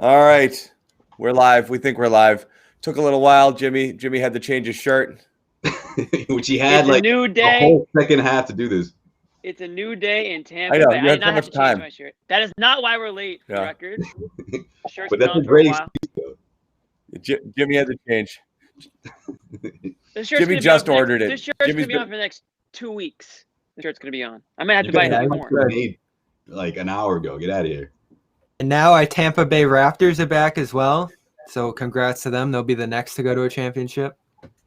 All right. We're live. We think we're live. Took a little while. Jimmy had to change his shirt. Which he had It's a new a day. whole second half to do this. It's a new day in Tampa. I know, Bay. you I had did so not have much to change time. my shirt. That is not why we're late, for the Yeah. record. The shirt's But been that's a on for a great while. excuse, though. Jimmy had to change. This shirt's Jimmy gonna be just on for ordered it. This shirt's going Jimmy's to be on for the next 2 weeks. The shirt's going to be on. I might have to buy You guys another had more. one made like an hour ago. Get out of here. And now our Tampa Bay Raptors are back as well. So congrats to them. They'll be the next to go to a championship.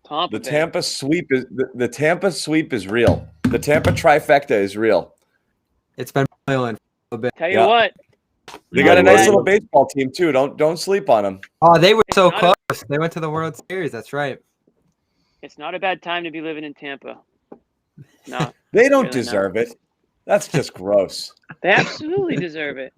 The Tampa sweep is the Tampa sweep is real. The Tampa trifecta is real. It's been boiling for a bit. Tell you what. They got a nice little baseball team too. Don't sleep on them. Oh, they were so close. They went to the World Series. That's right. It's not a bad time to be living in Tampa. No. They don't deserve it. That's just gross. They absolutely deserve it.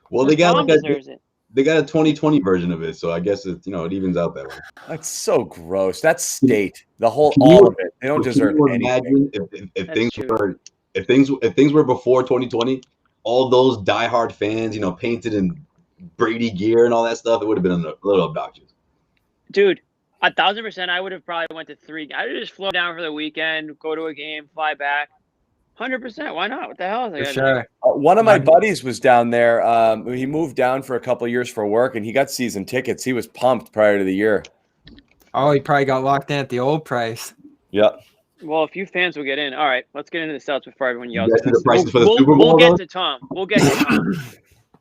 Well, they got deserves it. They got a 2020 version of it, so I guess it evens out that way. That's so gross. That's state. All of it. They don't deserve anything. Imagine if things were before 2020, all those diehard fans, painted in Brady gear and all that stuff, it would have been a little obnoxious. Dude, 1,000%. I would have probably went to 3. I would just flow down for the weekend, go to a game, fly back. 100%. Why not? What the hell? For sure. One of my buddies was down there. He moved down for a couple of years for work, and he got season tickets. He was pumped prior to the year. Oh, he probably got locked in at the old price. Yep. Well, a few fans will get in. All right, let's get into the Celtics before everyone yells. You guys see the prices for the Super Bowl, we'll get though? to Tom. We'll get to Tom.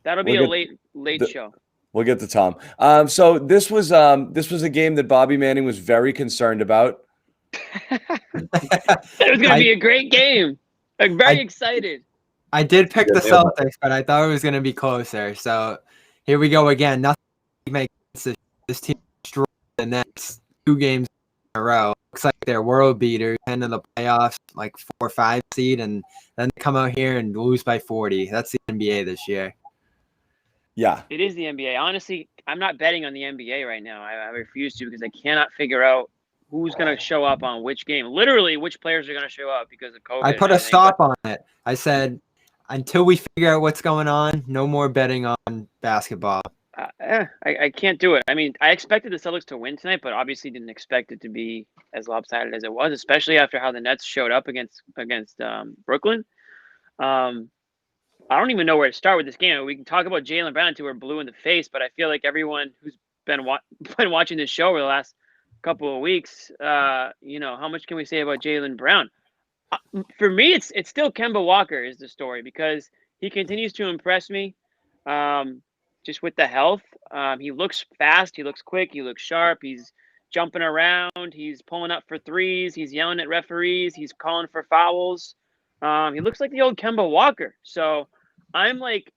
That'll be a late show. We'll get to Tom. So this was a game that Bobby Manning was very concerned about. It was going to be a great game. I'm very excited. I did pick the Celtics, but I thought it was going to be closer. So here we go again. Nothing makes this team destroy the next 2 games in a row. Looks like they're world beaters, into the playoffs, like 4 or 5 seed, and then they come out here and lose by 40. That's the NBA this year. Yeah. It is the NBA. Honestly, I'm not betting on the NBA right now. I refuse to because I cannot figure out who's going to show up on which game. Literally, which players are going to show up because of COVID. I put a stop on it. I said, until we figure out what's going on, no more betting on basketball. I can't do it. I mean, I expected the Celtics to win tonight, but obviously didn't expect it to be as lopsided as it was, especially after how the Nets showed up against Brooklyn. I don't even know where to start with this game. We can talk about Jaylen Brown until we're blue in the face, but I feel like everyone who's been watching this show over the last couple of weeks, how much can we say about Jaylen Brown? For me, it's still Kemba Walker is the story because he continues to impress me. Just with the health, he looks fast, he looks quick, he looks sharp, he's jumping around, he's pulling up for threes, he's yelling at referees, he's calling for fouls. He looks like the old Kemba Walker. So I'm like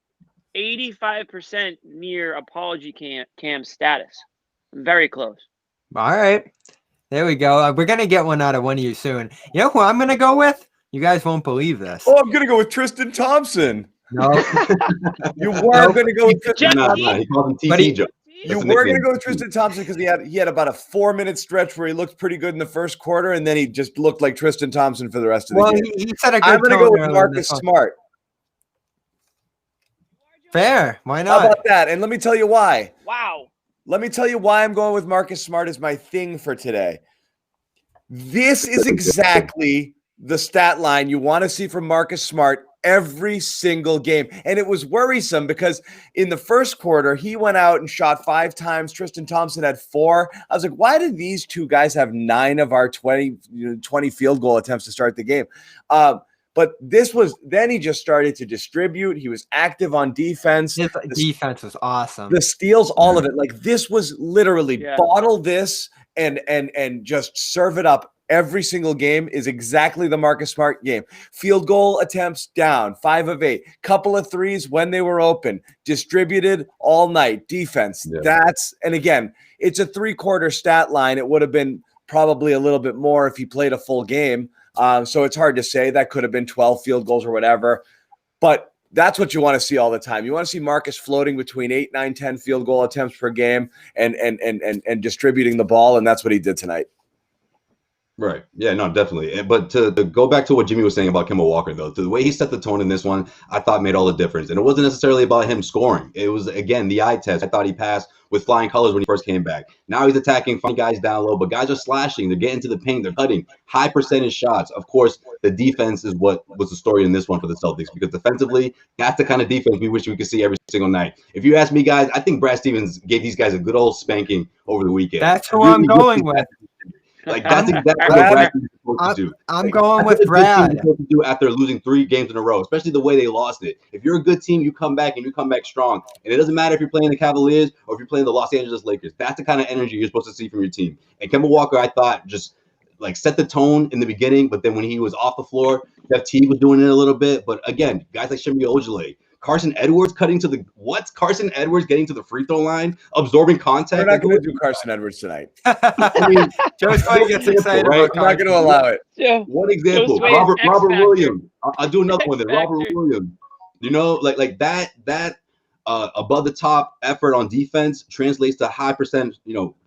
85% near apology cam status. I'm very close. All right. There we go. We're going to get one out of one of you soon. You know who I'm going to go with? You guys won't believe this. Oh, I'm going to go with Tristan Thompson. No. You were going to go with Tristan Thompson. He called him TT Joe. You were going to go with Tristan Thompson because he had about a 4-minute stretch where he looked pretty good in the first quarter, and then he just looked like Tristan Thompson for the rest of the game. He said a good I'm going to go with Marcus Smart. Fair. Why not? How about that? And let me tell you why. Wow. Let me tell you why I'm going with Marcus Smart as my thing for today. This is exactly the stat line you want to see from Marcus Smart every single game. And it was worrisome because in the first quarter, he went out and shot 5 times. Tristan Thompson had 4. I was like, why did these two guys have 9 of our 20 field goal attempts to start the game? But then he just started to distribute. He was active on defense. His defense was awesome. The steals, all of it. Like this was literally bottle this and just serve it up every single game is exactly the Marcus Smart game. Field goal attempts down, 5 of 8. Couple of threes when they were open. Distributed all night. Defense. Yeah. And again, it's a 3-quarter stat line. It would have been probably a little bit more if he played a full game. So it's hard to say. That could have been 12 field goals or whatever. But that's what you want to see all the time. You want to see Marcus floating between 8, 9, 10 field goal attempts per game and distributing the ball, and that's what he did tonight. Right. Yeah, no, definitely. But to go back to what Jimmy was saying about Kemba Walker, though, the way he set the tone in this one, I thought made all the difference. And it wasn't necessarily about him scoring. It was, again, the eye test. I thought he passed with flying colors when he first came back. Now he's attacking, finding guys down low, but guys are slashing. They're getting to the paint. They're cutting high percentage shots. Of course, the defense is what was the story in this one for the Celtics, because defensively, that's the kind of defense we wish we could see every single night. If you ask me, guys, I think Brad Stevens gave these guys a good old spanking over the weekend. That's who I'm going with. Like, that's exactly what Brad is supposed to do. I'm going with Brad. Supposed to do after losing 3 games in a row, especially the way they lost it. If you're a good team, you come back and you come back strong. And it doesn't matter if you're playing the Cavaliers or if you're playing the Los Angeles Lakers. That's the kind of energy you're supposed to see from your team. And Kemba Walker, I thought, just like set the tone in the beginning, but then when he was off the floor, Jeff Teague was doing it a little bit. But again, guys like Shemi Ojale, Carson Edwards getting to the free throw line, absorbing contact. We're not going to do Carson Edwards tonight. I mean, Joe's going to get excited. right? I'm not going to allow it. Yeah. One example, Joe Robert Sway's X Factor. Williams. I'll do another one then. X Robert Factor. Williams. You know, like that above the top effort on defense translates to high percent,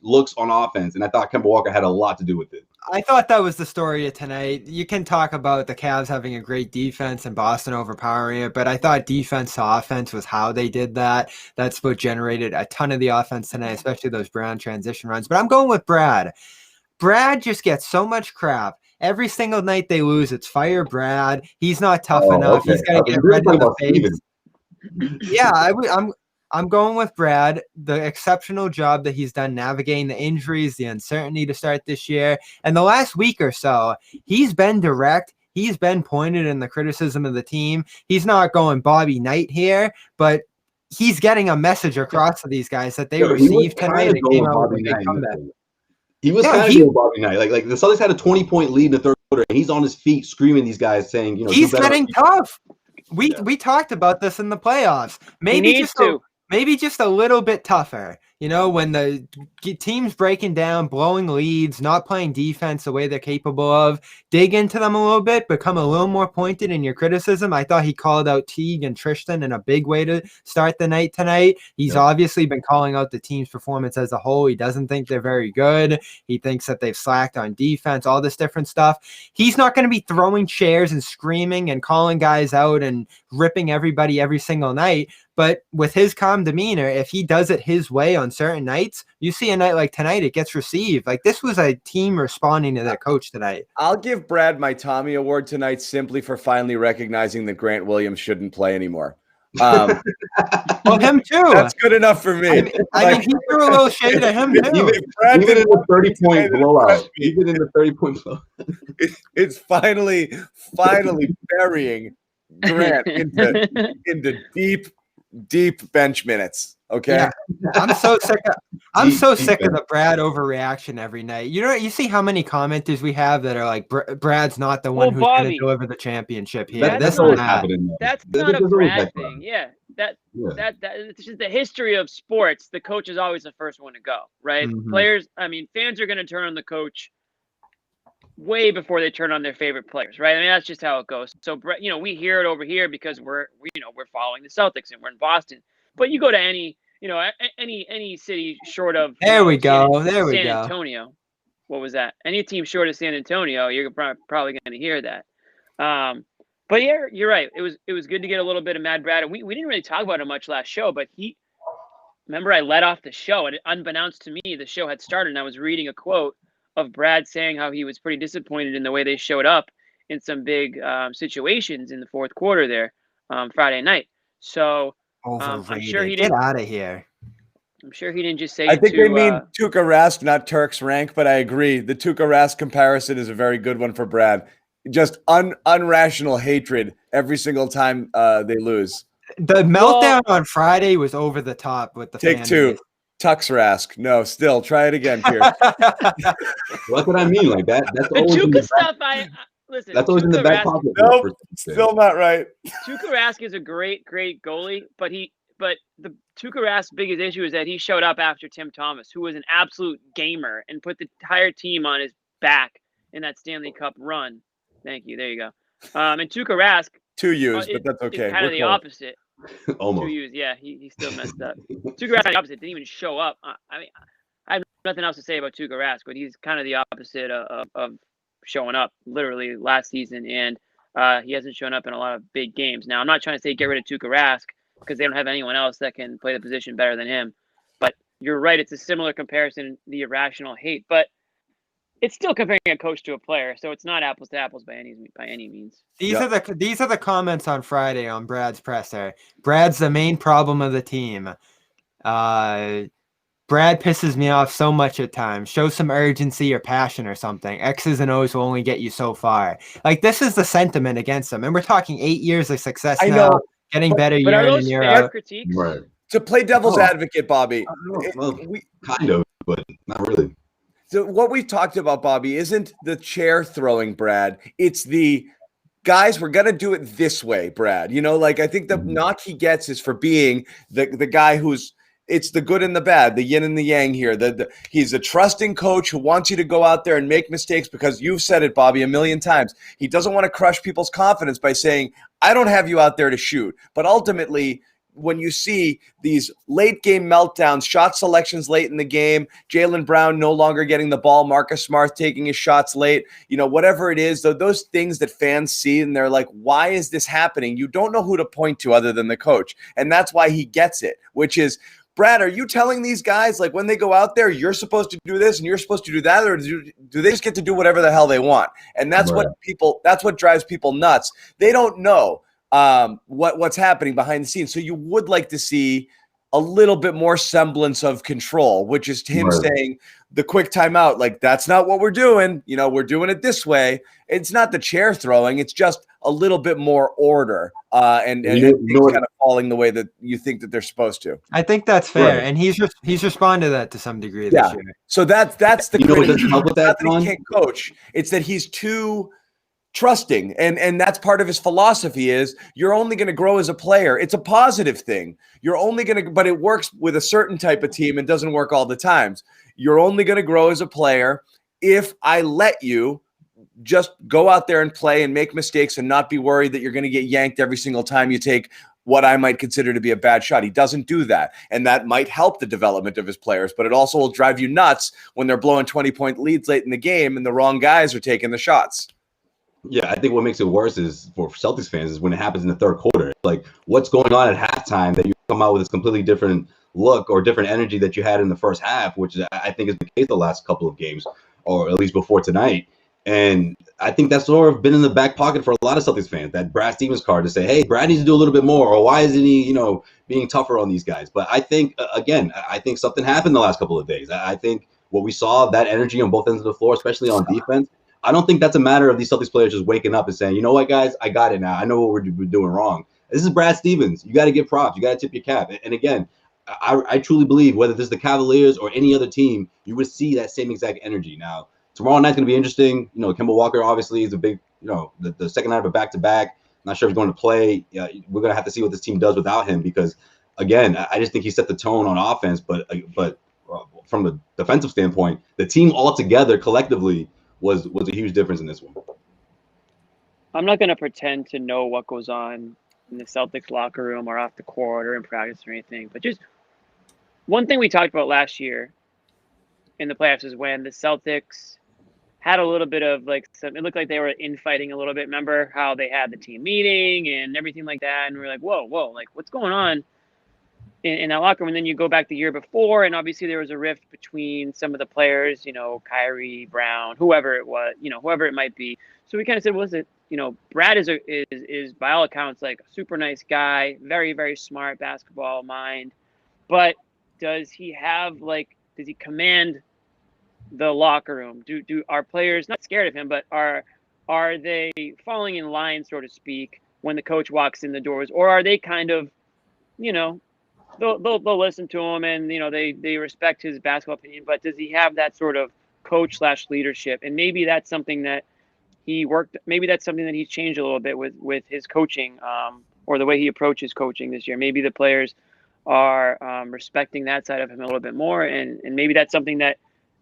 looks on offense. And I thought Kemba Walker had a lot to do with it. I thought that was the story of tonight. You can talk about the Cavs having a great defense and Boston overpowering it, but I thought defense to offense was how they did that. That's what generated a ton of the offense tonight, especially those Brown transition runs. But I'm going with Brad. Brad just gets so much crap. Every single night they lose, it's fire Brad. He's not tough enough. Okay. He's got to get red in the face. Yeah, I'm going with Brad. The exceptional job that he's done navigating the injuries, the uncertainty to start this year. And the last week or so, he's been direct. He's been pointed in the criticism of the team. He's not going Bobby Knight here, but he's getting a message across to these guys that they received tonight and came out with a big comeback. He was kind of doing Bobby Knight. Like the Celtics had a 20-point lead in the third quarter, and he's on his feet screaming these guys, saying, he's getting tough. We talked about this in the playoffs. Maybe just a little bit tougher. When the team's breaking down, blowing leads, not playing defense the way they're capable of, dig into them a little bit, become a little more pointed in your criticism. I thought he called out Teague and Tristan in a big way to start the night tonight. He's obviously been calling out the team's performance as a whole. He doesn't think they're very good. He thinks that they've slacked on defense, all this different stuff. He's not going to be throwing chairs and screaming and calling guys out and ripping everybody every single night. But with his calm demeanor, if he does it his way on certain nights, you see a night like tonight, it gets received. Like, this was a team responding to their coach tonight. I'll give Brad my Tommy Award tonight simply for finally recognizing that Grant Williams shouldn't play anymore. Well, him too. That's good enough for me. I mean, he threw a little shade at him too. Even in the 30-point blowout. Even in the 30-point blowout. It's finally burying Grant into deep bench minutes. Okay. Yeah. I'm so sick of the Brad overreaction every night. You see how many commenters we have that are like, Brad's not the one who's going to deliver the championship here. That's not a Brad thing. Yeah. It's just the history of sports. The coach is always the first one to go, right? Mm-hmm. Fans are going to turn on the coach way before they turn on their favorite players, right? I mean, that's just how it goes. So, we hear it over here because we're following the Celtics and we're in Boston. But you go to any city short of San Antonio. What was that? Any team short of San Antonio, you're probably going to hear that. But yeah, you're right. It was good to get a little bit of Mad Brad, and we didn't really talk about it much last show. But remember, I led off the show, and unbeknownst to me, the show had started, and I was reading a quote of Brad saying how he was pretty disappointed in the way they showed up in some big situations in the fourth quarter there Friday night. So I'm sure he didn't get out of here. I'm sure he didn't just say. I think they mean Tuukka Rask, not Turk's rank, but I agree. The Tuukka Rask comparison is a very good one for Brad. Just unrational hatred every single time they lose. The meltdown on Friday was over the top with the Take two. Tux Rask. No, still try it again, Pierce. That's what I mean. Like that. That's the Tuukka stuff. Listen. That's always in the back pocket. Nope, still not right. Tuukka Rask is a great goalie, but the Tuukka Rask's biggest issue is that he showed up after Tim Thomas, who was an absolute gamer and put the entire team on his back in that Stanley Cup run. Thank you. There you go. And Tuukka Rask. 2 U's, but that's okay. It's kind of the opposite. Almost. 2 U's. Yeah, he still messed up. Tuukka Rask, the opposite, didn't even show up. I have nothing else to say about Tuukka Rask, but he's kind of the opposite of showing up literally last season, and he hasn't shown up in a lot of big games. Now, I'm not trying to say get rid of Tuukka Rask because they don't have anyone else that can play the position better than him. But you're right, it's a similar comparison, the irrational hate, but it's still comparing a coach to a player, so it's not apples to apples by any means. These are the comments on Friday on Brad's presser. Brad's the main problem of the team. Brad pisses me off so much at times. Show some urgency or passion or something. X's and O's will only get you so far. Like, this is the sentiment against him. And we're talking 8 years of success now, getting better year in and year out. Critiques? Right. To play devil's advocate, Bobby, Kind of, but not really. So what we've talked about, Bobby, isn't the chair throwing, Brad. It's the guys, we're going to do it this way, Brad. You know, like, I think the knock he gets is for being the guy who's, it's the good and the bad, the yin and the yang here. He's a trusting coach who wants you to go out there and make mistakes because you've said it, Bobby, a million times. He doesn't want to crush people's confidence by saying, I don't have you out there to shoot. But ultimately, when you see these late game meltdowns, shot selections late in the game, Jaylen Brown no longer getting the ball, Marcus Smart taking his shots late, you know, whatever it is, those things that fans see and they're like, why is this happening? You don't know who to point to other than the coach. And that's why he gets it, which is, Brad, are you telling these guys, like, when they go out there, you're supposed to do this and you're supposed to do that, or do they just get to do whatever the hell they want? And that's that's what drives people nuts. They don't know what's happening behind the scenes. So you would like to see a little bit more semblance of control, which is him saying the quick timeout, like, that's not what we're doing. You know, we're doing it this way. It's not the chair throwing. It's just a little bit more order and things kind of falling the way that you think that they're supposed to. I think that's fair. And he's responded to that to some degree this year. So that's the criticism. Help with that, he can't coach. It's that he's too trusting, and that's part of his philosophy is you're only going to grow as a player. It's a positive thing. You're only going to, but it works with a certain type of team and doesn't work all the times. You're only going to grow as a player if I let you just go out there and play and make mistakes and not be worried that you're going to get yanked every single time you take what I might consider to be a bad shot. He doesn't do that. And that might help the development of his players, but it also will drive you nuts when they're blowing 20-point leads late in the game and the wrong guys are taking the shots. Yeah, I think what makes it worse is for Celtics fans is when it happens in the third quarter. Like, what's going on at halftime that you come out with this completely different look or different energy that you had in the first half, which I think is the case the last couple of games, or at least before tonight. And I think that's sort of been in the back pocket for a lot of Celtics fans, that Brad Stevens card to say, hey, Brad needs to do a little bit more, or why isn't he, being tougher on these guys? But I think, again, I think something happened the last couple of days. I think what we saw, that energy on both ends of the floor, especially on defense, I don't think that's a matter of these Celtics players just waking up and saying, you know what, guys, I got it now. I know what we're doing wrong. This is Brad Stevens. You got to give props. You got to tip your cap. And again, I truly believe whether this is the Cavaliers or any other team, you would see that same exact energy. Now, tomorrow night's going to be interesting. Kemba Walker obviously is a big, the second night of a back-to-back. I'm not sure if he's going to play. We're going to have to see what this team does without him because, again, I just think he set the tone on offense. But from the defensive standpoint, the team altogether collectively was a huge difference in this one. I'm not going to pretend to know what goes on in the Celtics locker room or off the court or in practice or anything, but just one thing we talked about last year in the playoffs is when the Celtics had a little bit of it looked like they were infighting a little bit. Remember how they had the team meeting and everything like that? And we were like, whoa, like what's going on in that locker room? And then you go back the year before, and obviously there was a rift between some of the players, Kyrie, Brown, whoever it was, whoever it might be. So we kind of said, Brad is by all accounts like a super nice guy, very, very smart basketball mind. But does he command the locker room? Do our players not scared of him, but are they falling in line, so to speak, when the coach walks in the doors, or are they kind of, they'll listen to him and they respect his basketball opinion, but does he have that sort of coach/leadership? And maybe that's something that maybe that's something that he's changed a little bit with his coaching, or the way he approaches coaching this year. Maybe the players are respecting that side of him a little bit more, and maybe that's something that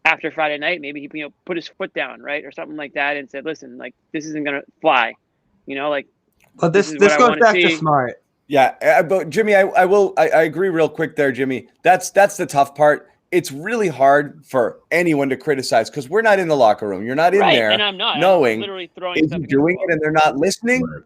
after Friday night, maybe he put his foot down, right, or something like that, and said, listen, like, this isn't gonna fly, But this goes back to Smart. Yeah, but Jimmy, I agree real quick there, Jimmy. That's the tough part. it's really hard for anyone to criticize because we're not in the locker room. You're not in there, and I'm not knowing I'm literally throwing is stuff he against doing the it wall. and they're not listening. Right.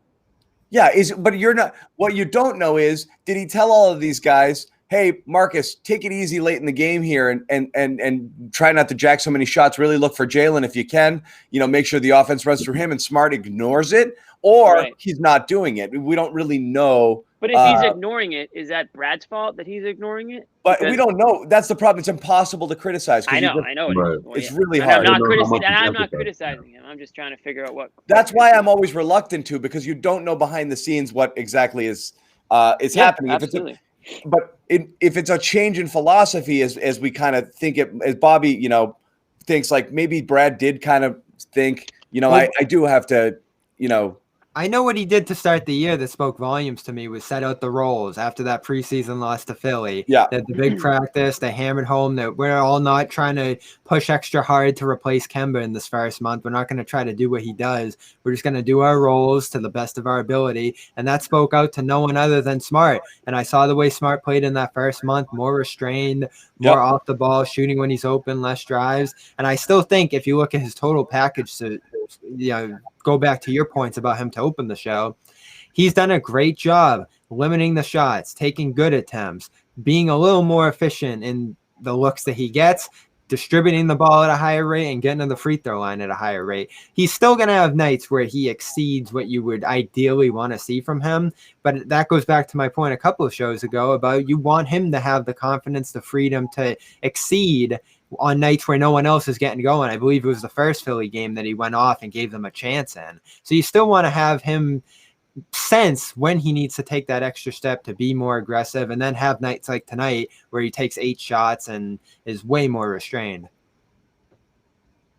Yeah, but you're not. What you don't know is, did he tell all of these guys, "Hey, Marcus, take it easy late in the game here, and try not to jack so many shots. Really look for Jaylen if you can. Make sure the offense runs through him." And Smart ignores it, or he's not doing it. We don't really know. But if he's ignoring it, is that Brad's fault that he's ignoring it? But we don't know. That's the problem. It's impossible to criticize. I know. It Right. is. Well, it's yeah. really And hard. I'm not criticizing him. I'm just trying to figure out what. That's why I'm always reluctant to, because you don't know behind the scenes what exactly is happening. Absolutely. If it's a change in philosophy, as we kind of think it, as Bobby, thinks like maybe Brad did kind of think, I do have to, I know what he did to start the year that spoke volumes to me was set out the roles after that preseason loss to Philly. Yeah. That the big practice, they hammered home that we're all not trying to push extra hard to replace Kemba in this first month. We're not going to try to do what he does. We're just going to do our roles to the best of our ability. And that spoke out to no one other than Smart. And I saw the way Smart played in that first month, more restrained, more off the ball, shooting when he's open, less drives. And I still think if you look at his total package to go back to your points about him to open the show, he's done a great job limiting the shots, taking good attempts, being a little more efficient in the looks that he gets, distributing the ball at a higher rate, and getting to the free throw line at a higher rate. He's still going to have nights where he exceeds what you would ideally want to see from him. But that goes back to my point a couple of shows ago about you want him to have the confidence, the freedom to exceed on nights where no one else is getting going. I believe it was the first Philly game that he went off and gave them a chance in. So you still want to have him sense when he needs to take that extra step to be more aggressive, and then have nights like tonight where he takes 8 shots and is way more restrained.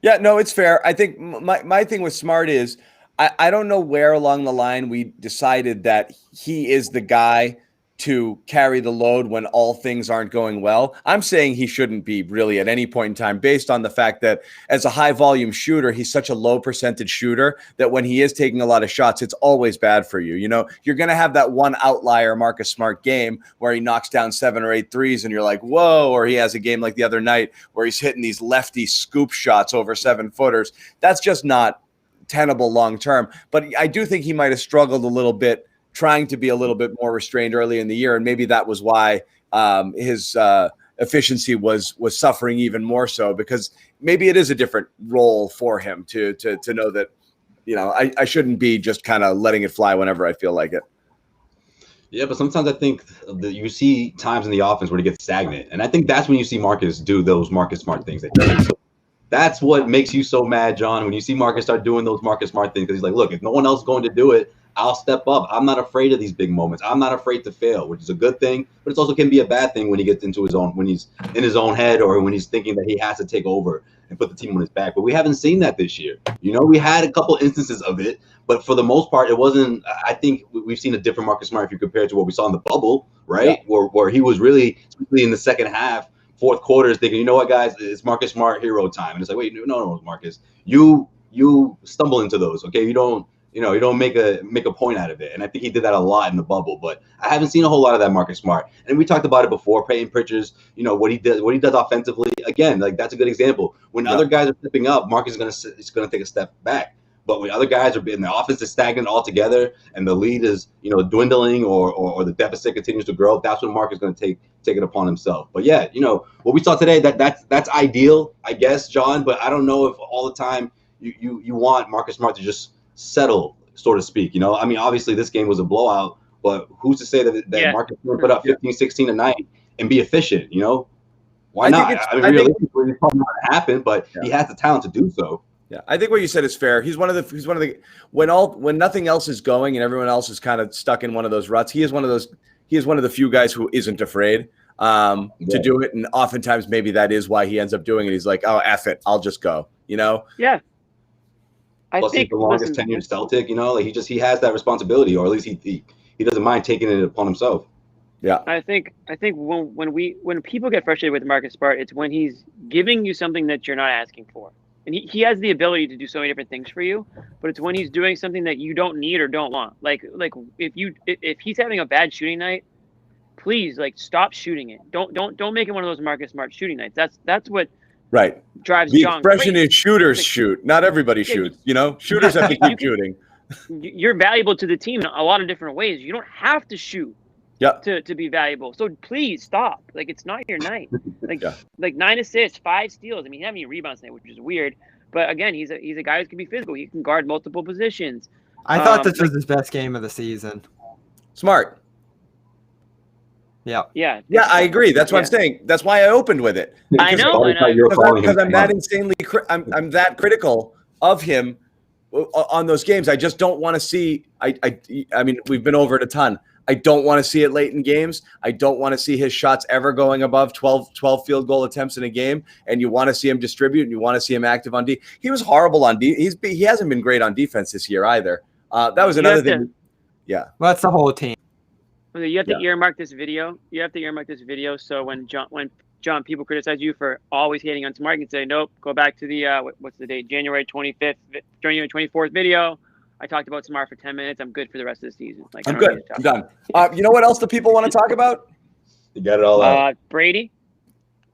Yeah, no, it's fair. I think my thing with Smart is I don't know where along the line we decided that he is the guy to carry the load when all things aren't going well. I'm saying he shouldn't be really at any point in time, based on the fact that as a high volume shooter, he's such a low percentage shooter that when he is taking a lot of shots, it's always bad for you. You're going to have that one outlier Marcus Smart game where he knocks down 7 or 8 threes and you're like, whoa, or he has a game like the other night where he's hitting these lefty scoop shots over 7-footers. That's just not tenable long term. But I do think he might have struggled a little bit trying to be a little bit more restrained early in the year. And maybe that was why his efficiency was suffering even more so, because maybe it is a different role for him to know that, I shouldn't be just kind of letting it fly whenever I feel like it. Yeah, but sometimes I think that you see times in the offense where he gets stagnant. And I think that's when you see Marcus do those Marcus Smart things. That's what makes you so mad, John, when you see Marcus start doing those Marcus Smart things, because he's like, look, if no one else is going to do it, I'll step up. I'm not afraid of these big moments. I'm not afraid to fail, which is a good thing, but it also can be a bad thing when he gets into his own, when he's in his own head, or when he's thinking that he has to take over and put the team on his back. But we haven't seen that this year. We had a couple instances of it, but for the most part, it wasn't. I think we've seen a different Marcus Smart if you compare it to what we saw in the bubble, right? Yeah. Where he was really, especially in the second half, fourth quarters, thinking, you know what, guys, it's Marcus Smart hero time. And it's like, wait, no, Marcus, you stumble into those, okay? You don't make a point out of it. And I think he did that a lot in the bubble, but I haven't seen a whole lot of that Marcus Smart. And we talked about it before, Peyton Pritchard's, what he does offensively. Again, like that's a good example. When other guys are stepping up, Marcus is gonna take a step back. But when other guys are in the offense is stagnant altogether and the lead is, dwindling or the deficit continues to grow, that's when Marcus is going to take it upon himself. But yeah, what we saw today, that's ideal, I guess, John. But I don't know if all the time you want Marcus Smart to just settle, so to speak. I mean, obviously this game was a blowout, but who's to say that Marcus Smart put up 15, 16 a night and be efficient? Why not? I mean, realistically, it's probably not going to happen, but he has the talent to do so. Yeah, I think what you said is fair. He's one of the when nothing else is going and everyone else is kind of stuck in one of those ruts. He is one of the few guys who isn't afraid to do it, and oftentimes maybe that is why he ends up doing it. He's like, oh, F it, I'll just go. Yeah. Plus, he's the longest tenured Celtic. Like he has that responsibility, or at least he doesn't mind taking it upon himself. Yeah, I think when people get frustrated with Marcus Smart, it's when he's giving you something that you're not asking for. And he has the ability to do so many different things for you, but it's when he's doing something that you don't need or don't want. Like if he's having a bad shooting night, please, like, stop shooting it. Don't make it one of those Marcus Smart shooting nights. That's what Right. drives The John expression crazy. is shooters Like, shoot. Not everybody shoots, you know? Shooters have to keep shooting. You're valuable to the team in a lot of different ways. You don't have to shoot to be valuable. So please stop. Like, it's not your night. Like, like 9 assists, 5 steals. I mean, he had any rebounds tonight, which is weird. But again, he's a guy who can be physical. He can guard multiple positions. I thought this was his best game of the season. Smart. Yeah. Yeah, I agree. That's what I'm saying. That's why I opened with it. I know. Because I'm that insanely, I'm that critical of him on those games. I just don't want to see. I mean, we've been over it a ton. I don't want to see it late in games. I don't want to see his shots ever going above 12 field goal attempts in a game. And you want to see him distribute, and you want to see him active on D. He was horrible on D. He hasn't been great on defense this year either. That was another thing. Yeah. Well, that's the whole team. You have to earmark this video. So when John, people criticize you for always hating on Smart, you can say, nope, go back to the what's the date? January 25th, January 24th video. I talked about Smart for 10 minutes. I'm good for the rest of the season. Like, I'm good. I'm done. You know what else the people want to talk about? You got it all out. Brady.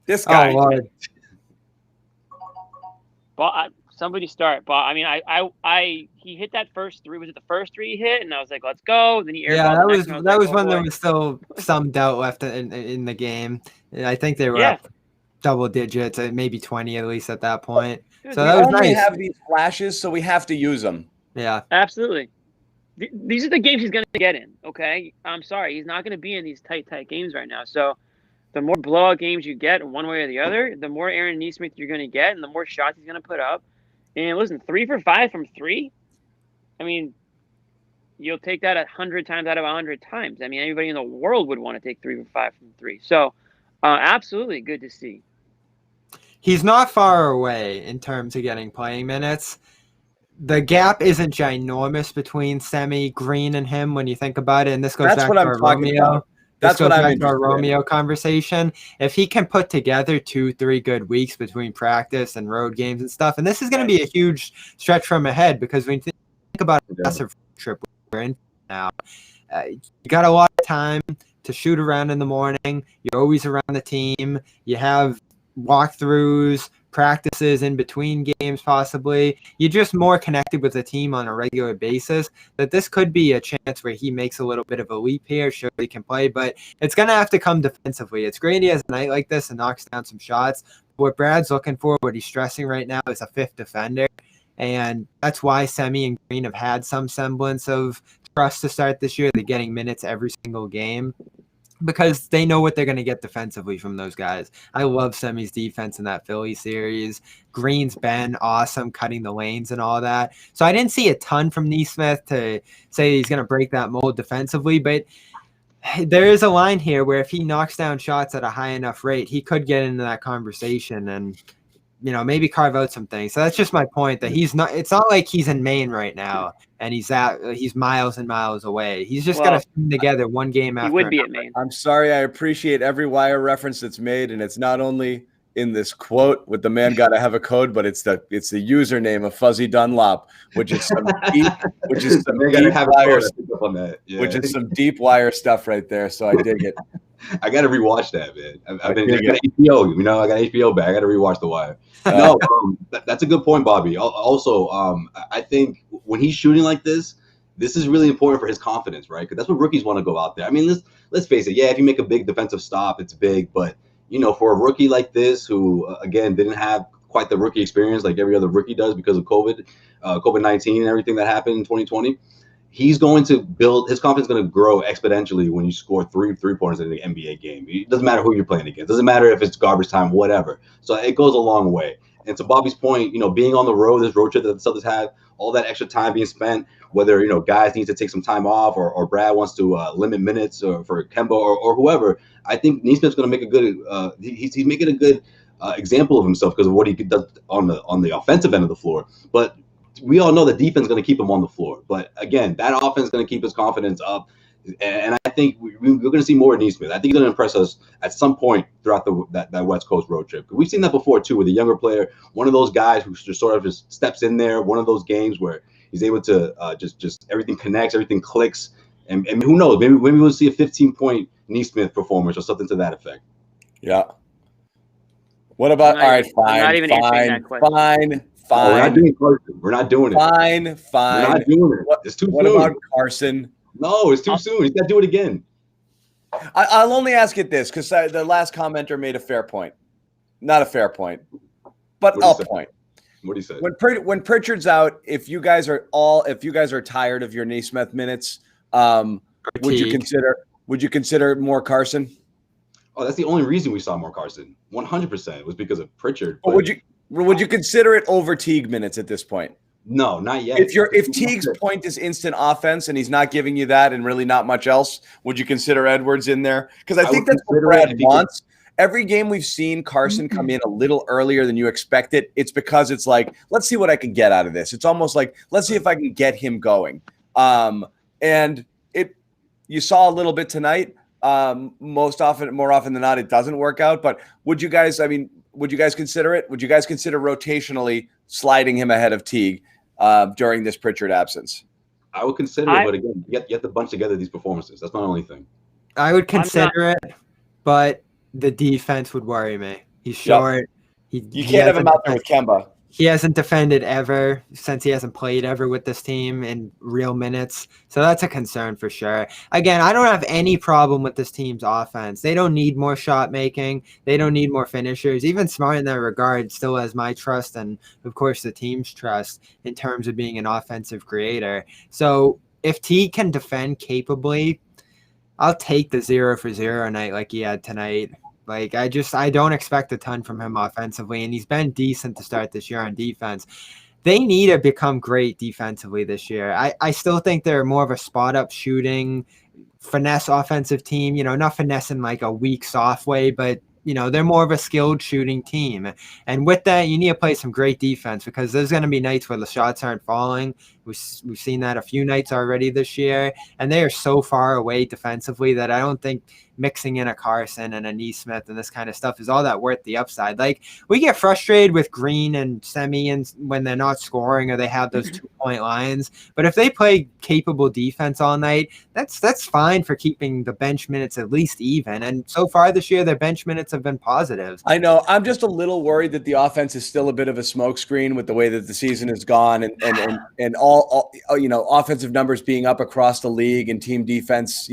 This guy. Somebody start. But I mean, he hit that first three. Was it the first three he hit? And I was like, let's go. Then he airballed. That was when there was still some doubt left in the game. I think they were up double digits, maybe 20 at least at that point. So that was nice. We have these flashes, so we have to use them. Yeah, absolutely. These are the games he's going to get in. Okay, I'm sorry, he's not going to be in these tight games right now. So the more blowout games you get one way or the other, the more Aaron Nesmith you're going to get, and the more shots he's going to put up. And listen, 3 for 5 from 3. I mean, you'll take that 100 times out of 100 times. I mean, anybody in the world would want to take 3 for 5 from 3. So, absolutely good to see. He's not far away in terms of getting playing minutes. The gap isn't ginormous between Semi, Green, and him when you think about it. And this goes back to our Romeo. That's what I'm our Romeo conversation. If he can put together 2-3 good weeks between practice and road games and stuff, and this is going to be a huge stretch from ahead, because when you think about a massive trip we're in now, you got a lot of time to shoot around in the morning. You're always around the team. You have walkthroughs, practices in between games possibly. You're just more connected with the team on a regular basis, that this could be a chance where he makes a little bit of a leap here, sure he can play, but it's going to have to come defensively. It's great he has a night like this and knocks down some shots. What Brad's looking for, what he's stressing right now, is a fifth defender, and that's why Semi and Green have had some semblance of trust to start this year. They're getting minutes every single game, because they know what they're going to get defensively from those guys. I love Semi's defense in that Philly series. Green's been awesome cutting the lanes and all that. So I didn't see a ton from Nesmith to say he's going to break that mold defensively, but there is a line here where if he knocks down shots at a high enough rate, he could get into that conversation and, you know, maybe carve out some things. So that's just my point, that he's not, it's not like he's in Maine right now and he's miles and miles away. He's just got to string together one game after. He would be at Maine. I'm sorry. I appreciate every Wire reference that's made. And it's not only in this quote with the man got to have a code, but it's the username of Fuzzy Dunlop, which is some deep, which is some deep Wire stuff right there. So I dig it. I got to rewatch that, man. I've been HBO. You know, I got HBO back. I got to rewatch The Wire. No, that's a good point, Bobby. Also, I think when he's shooting like this is really important for his confidence, right? Because that's what rookies want to go out there. I mean, let's face it. Yeah, if you make a big defensive stop, it's big. But, you know, for a rookie like this who, again, didn't have quite the rookie experience like every other rookie does because of COVID-19 and everything that happened in 2020, he's going to build – his confidence is going to grow exponentially when you score three-pointers in the NBA game. It doesn't matter who you're playing against. It doesn't matter if it's garbage time, whatever. So it goes a long way. And to Bobby's point, you know, being on the road, this road trip that the Celtics have, all that extra time being spent, whether, you know, guys need to take some time off or Brad wants to limit minutes for Kemba or whoever, I think Nesmith's going to make a good he's making a good example of himself because of what he does on the offensive end of the floor. But we all know the defense is going to keep him on the floor. But again, that offense is going to keep his confidence up. And I think we're going to see more of Nesmith. I think he's going to impress us at some point throughout that West Coast road trip. We've seen that before, too, with a younger player, one of those guys who just sort of just steps in there, one of those games where he's able to just everything connects, everything clicks. And who knows, maybe we'll see a 15-point Neesmith performance or something to that effect. Yeah. What about? I'm not All right, even- I'm not even answering that question. No, we're not doing Carson. We're not doing it. Fine. We're not doing it. It's too What soon. about Carson? No, it's too soon. He's got to do it again. I'll only ask it this because the last commenter made a fair point. Not a fair point, but a point. What do you say? When Pritchard's out, if you guys are tired of your Neesmith minutes, would you consider more Carson? Oh, that's the only reason we saw more Carson. 100% was because of Pritchard. But would you consider it over Teague minutes at this point? No, not yet. If Teague's point is instant offense and he's not giving you that and really not much else, would you consider Edwards in there? Because I think that's what Brad wants. Every game we've seen Carson come in a little earlier than you expect it. It's because it's like, let's see what I can get out of this. It's almost like, let's see if I can get him going. And you saw a little bit tonight. More often than not, it doesn't work out. But would you guys consider it? Would you guys consider rotationally sliding him ahead of Teague during this Pritchard absence? I would consider it, but again, you have to bunch together these performances. That's not the only thing. I would consider it, but the defense would worry me. He's short. You can't have him out there with Kemba. He hasn't defended ever since he hasn't played ever with this team in real minutes. So that's a concern for sure. Again, I don't have any problem with this team's offense. They don't need more shot making. They don't need more finishers. Even Smart in that regard still has my trust and, of course, the team's trust in terms of being an offensive creator. So if T can defend capably, I'll take the 0 for 0 night like he had tonight. Like, I don't expect a ton from him offensively, and he's been decent to start this year on defense. They need to become great defensively this year. I still think they're more of a spot-up shooting, finesse offensive team, not finesse in like a weak, soft way, but, they're more of a skilled shooting team. And with that, you need to play some great defense because there's going to be nights where the shots aren't falling. We've seen that a few nights already this year, and they are so far away defensively that I don't think mixing in a Carson and a Neesmith and this kind of stuff is all that worth the upside. Like, we get frustrated with Green and Semi and when they're not scoring or they have those 2-point lines. But if they play capable defense all night, that's fine for keeping the bench minutes at least even. And so far this year, their bench minutes have been positive. I know. I'm just a little worried that the offense is still a bit of a smokescreen with the way that the season has gone and all offensive numbers being up across the league and team defense,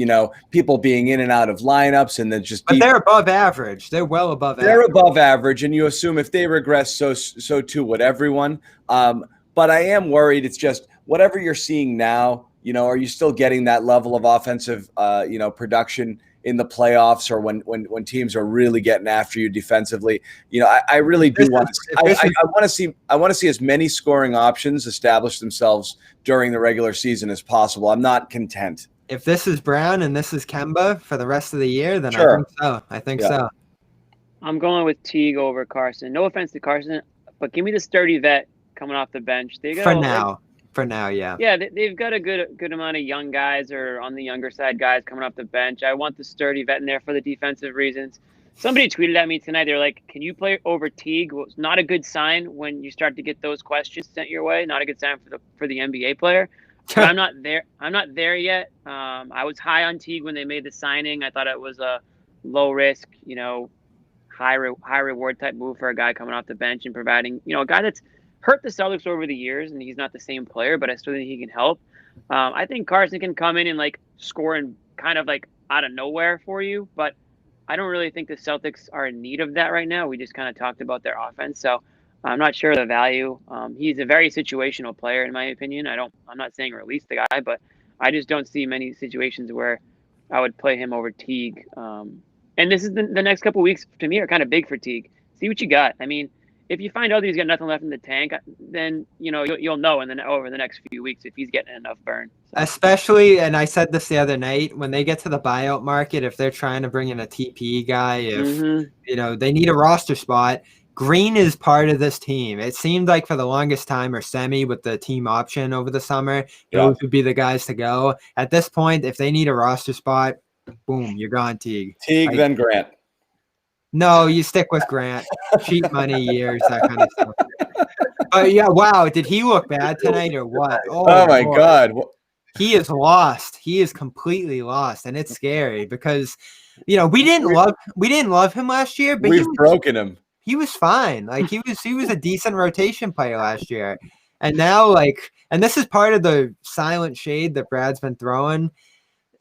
people being in and out of lineups and then but they're above average. They're well above average. They're above average, and you assume if they regress, so too would everyone. But I am worried. It's just whatever you're seeing now, are you still getting that level of offensive, production in the playoffs or when teams are really getting after you defensively? I really do want to I want to see as many scoring options establish themselves during the regular season as possible. I'm not content. If this is Brown and this is Kemba for the rest of the year, then sure. I think so. I'm going with Teague over Carson. No offense to Carson, but give me the sturdy vet coming off the bench. For now, yeah. Yeah, they've got a good amount of young guys or on the younger side guys coming off the bench. I want the sturdy vet in there for the defensive reasons. Somebody tweeted at me tonight. They're like, "Can you play over Teague?" Well, it's not a good sign when you start to get those questions sent your way. Not a good sign for the NBA player. But I'm not there. I'm not there yet. I was high on Teague when they made the signing. I thought it was a low risk, high reward type move for a guy coming off the bench and providing, a guy that's hurt the Celtics over the years, and he's not the same player, but I still think he can help. I think Carson can come in and like score and kind of like out of nowhere for you, but I don't really think the Celtics are in need of that right now. We just kind of talked about their offense, so I'm not sure of the value. He's a very situational player, in my opinion. I'm not saying release the guy, but I just don't see many situations where I would play him over Teague. And this is the next couple of weeks to me are kind of big for Teague. See what you got. I mean, if you find out that he's got nothing left in the tank, then you'll know over the next few weeks if he's getting enough burn. So. Especially, and I said this the other night, when they get to the buyout market, if they're trying to bring in a TP guy, if they need a roster spot. Green is part of this team. It seemed like for the longest time, or Semi with the team option over the summer, those would be the guys to go. At this point, if they need a roster spot, boom, you're gone, Teague. Then Grant. No, you stick with Grant. Cheap money years, that kind of stuff. But yeah, wow, did he look bad tonight or what? Oh my God. He is lost. He is completely lost, and it's scary because you know, we didn't love him last year, but We've broken him. he was fine. Like he was a decent rotation player last year. And now and this is part of the silent shade that Brad's been throwing.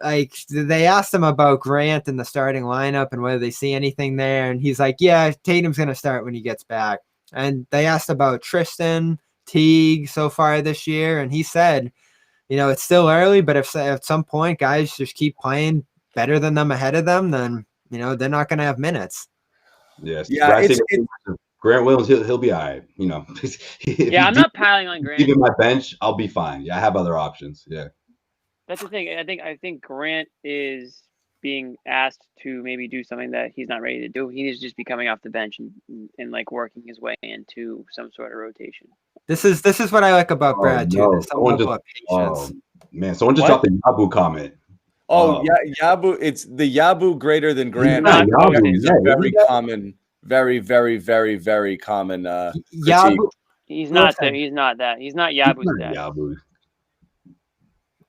Like they asked him about Grant in the starting lineup and whether they see anything there. And he's like, yeah, Tatum's going to start when he gets back. And they asked about Tristan Teague so far this year. And he said, you know, it's still early, but if at some point guys just keep playing better than them ahead of them, then, you know, they're not going to have minutes. Yes. Yeah, Grant Williams, he'll be all right. You know, I'm not piling on Grant. Even my bench, I'll be fine. Yeah, I have other options. Yeah. That's the thing. I think Grant is being asked to maybe do something that he's not ready to do. He needs to just be coming off the bench and like working his way into some sort of rotation. This is what I like about Brad too. There's some level of patience. Someone just dropped the Yabu comment. Yabu. It's the Yabu greater than Grant. He's a very common, very, very, very, very common. Yabu. He's not there. He's not that. He's not Yabu's dad. Yabu.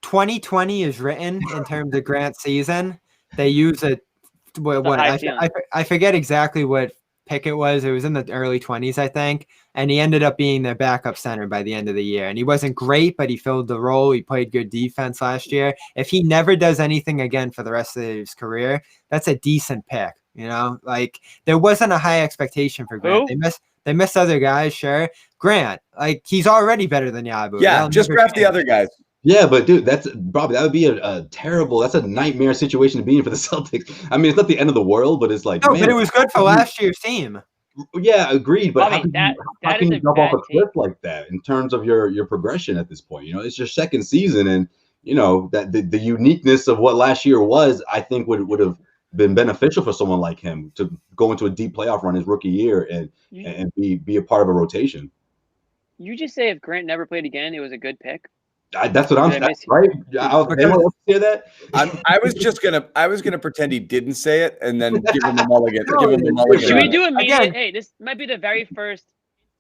2020 is written in terms of Grant season. They use I forget exactly what pick it was. It was in the early 20s, I think. And he ended up being their backup center by the end of the year. And he wasn't great, but he filled the role. He played good defense last year. If he never does anything again for the rest of his career, that's a decent pick. You know, like there wasn't a high expectation for Grant. Who? They missed other guys, sure. Grant, like he's already better than Yabu. Yeah, just draft the other guys. Yeah, but dude, that would be a terrible, that's a nightmare situation to be in for the Celtics. I mean, it's not the end of the world, but it's like, no, but it was good for last year's team. Yeah, agreed. But how can you jump off a cliff like that in terms of your progression at this point? You know, it's your second season, and you know that the uniqueness of what last year was, I think would have been beneficial for someone like him to go into a deep playoff run his rookie year and be a part of a rotation. You just say if Grant never played again, it was a good pick. That's what I'm saying, right? Anyone else hear that? I was gonna pretend he didn't say it and then give him a mulligan. Should we do immediate? Hey, this might be the very first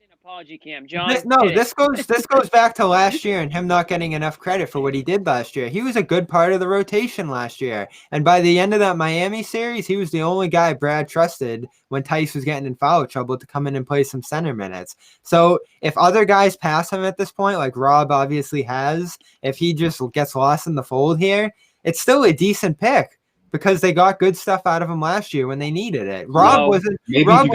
instant apology, Cam. John. This goes back to last year and him not getting enough credit for what he did last year. He was a good part of the rotation last year, and by the end of that Miami series, he was the only guy Brad trusted when Tice was getting in foul trouble to come in and play some center minutes. So if other guys pass him at this point, like Rob obviously has, if he just gets lost in the fold here, it's still a decent pick because they got good stuff out of him last year when they needed it. Rob wasn't wrong.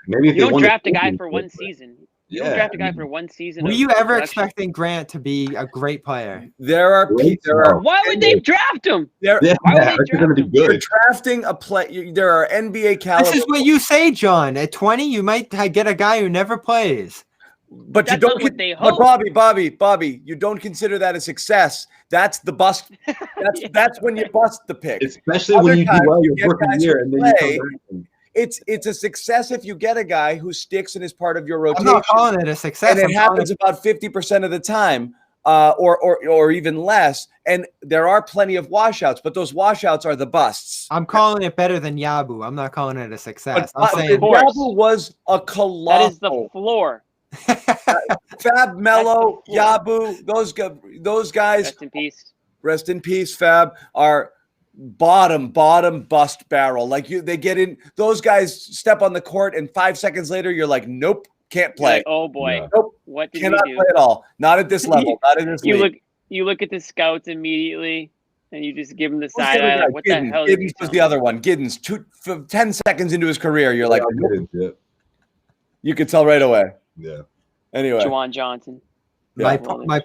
Maybe if you don't draft a guy for one season. You don't draft a guy for one season. Were you ever expecting Grant to be a great player? Why would they draft him? Why would they draft him? You're drafting a play. There are NBA caliber. This is what you say, John. At 20, you might get a guy who never plays. But you don't. But Bobby, you don't consider that a success. That's the bust. That's when you bust the pick. Especially when you do well your rookie year and then you come back. It's a success if you get a guy who sticks and is part of your rotation. I'm not calling it a success. And it happens about 50% of the time, or even less. And there are plenty of washouts, but those washouts are the busts. I'm calling it better than Yabu. I'm not calling it a success. I'm saying Yabu was a colossal. That is the floor. Fab, Mello, Yabu, those guys. Rest in peace. Rest in peace, Fab. Are bottom bust barrel. Like they get in. Those guys step on the court, and 5 seconds later, you're like, nope, can't play. Like, oh boy, yeah. Nope, what did cannot we do? play at all. Not at this level. Not in this league. You look at the scouts immediately, and you just give them the side eye. Like, what Giddens, the hell? Giddens was the other one. Giddens, 10 seconds into his career, you're like, nope. You could tell right away. Yeah. Anyway, Juwan Johnson. My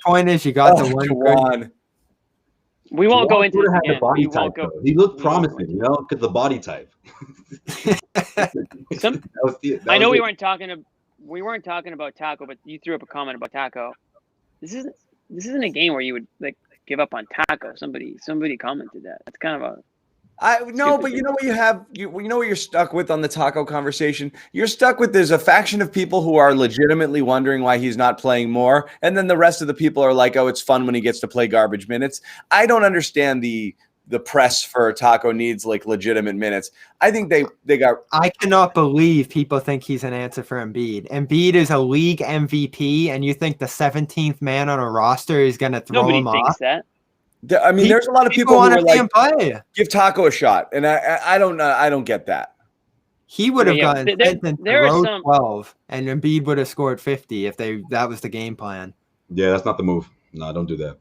point is, you got the one. Juwan. We won't go into this again. Body type, he looked promising, you know, because the body type. I know we weren't talking about Taco, but you threw up a comment about Taco. This isn't a game where you would like give up on Taco. Somebody commented that. That's kind of a. But you know what you know what you're stuck with on the Taco conversation? You're stuck with there's a faction of people who are legitimately wondering why he's not playing more. And then the rest of the people are like, oh, it's fun when he gets to play garbage minutes. I don't understand the press for Taco needs like legitimate minutes. I think they got. I cannot believe people think he's an answer for Embiid. Embiid is a league MVP, and you think the 17th man on a roster is going to throw him off? Nobody thinks that. I mean, there's a lot of people who want are to see like, him play. give Taco a shot, and I don't get that. He would have Yeah, gotten there are row some 12, and Embiid would have scored 50 if that was the game plan. Yeah, that's not the move. No, don't do that.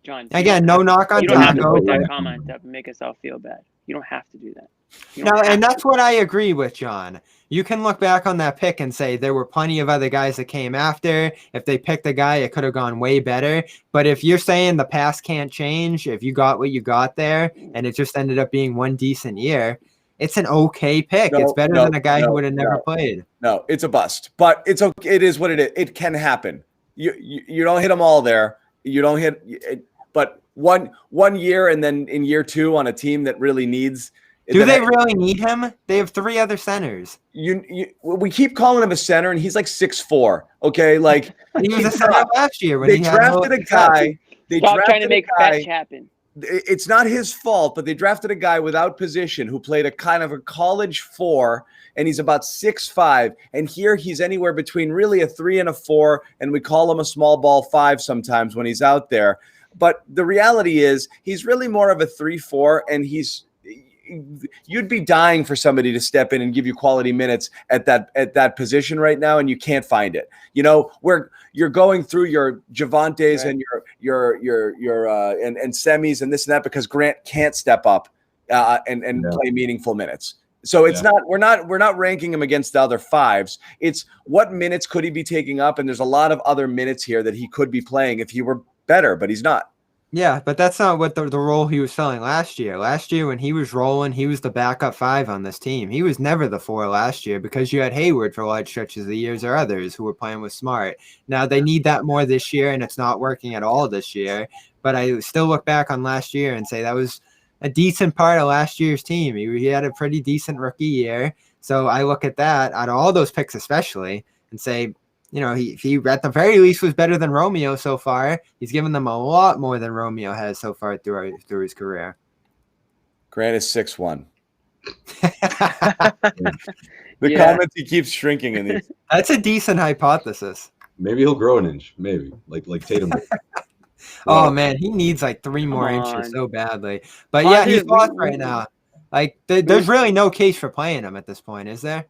John. Again, no knock on You don't have to Taco. put that comment up and make yourself feel bad. You don't have to do that. No, and that's what I agree with, John. You can look back on that pick and say there were plenty of other guys that came after. If they picked a guy, it could have gone way better. But if you're saying the past can't change, if you got what you got there, and it just ended up being one decent year, it's an okay pick. It's better than a guy who would have never played. No, it's a bust. But it's okay. It is what it is. It can happen. You don't hit them all there. You don't hit it, but one year, and then in year two on a team that really needs. Do they really need him? They have 3 other centers. We keep calling him a center, and he's like 6'4". Okay, like he was a center last year when they drafted a guy. Stop trying to make fetch happen. It's not his fault, but they drafted a guy without position who played a kind of a college 4, and he's about 6'5". And here he's anywhere between really a 3 and a 4, and we call him a small ball 5 sometimes when he's out there. But the reality is he's really more of a 3-4, and you'd be dying for somebody to step in and give you quality minutes at that position right now, and you can't find it. You know, where you're going through your Javantes and your and semis and this and that because Grant can't step up and play meaningful minutes. So it's not we're not ranking him against the other 5s. It's what minutes could he be taking up, and there's a lot of other minutes here that he could be playing if he were better, but he's not. Yeah, but that's not what the role he was filling last year. Last year when he was rolling, he was the backup 5 on this team. He was never the 4 last year because you had Hayward for large stretches of the years or others who were playing with Smart. Now they need that more this year, and it's not working at all this year. But I still look back on last year and say that was a decent part of last year's team. He had a pretty decent rookie year. So I look at that, out of all those picks especially, and say, you know, he at the very least was better than Romeo so far. He's given them a lot more than Romeo has so far through his career. Grant is 6'1". The comments, he keeps shrinking in these. That's a decent hypothesis. Maybe he'll grow an inch. Maybe like Tatum. Oh man, he needs like 3 more inches so badly. But yeah, he's lost right now. Like there's really no case for playing him at this point, is there?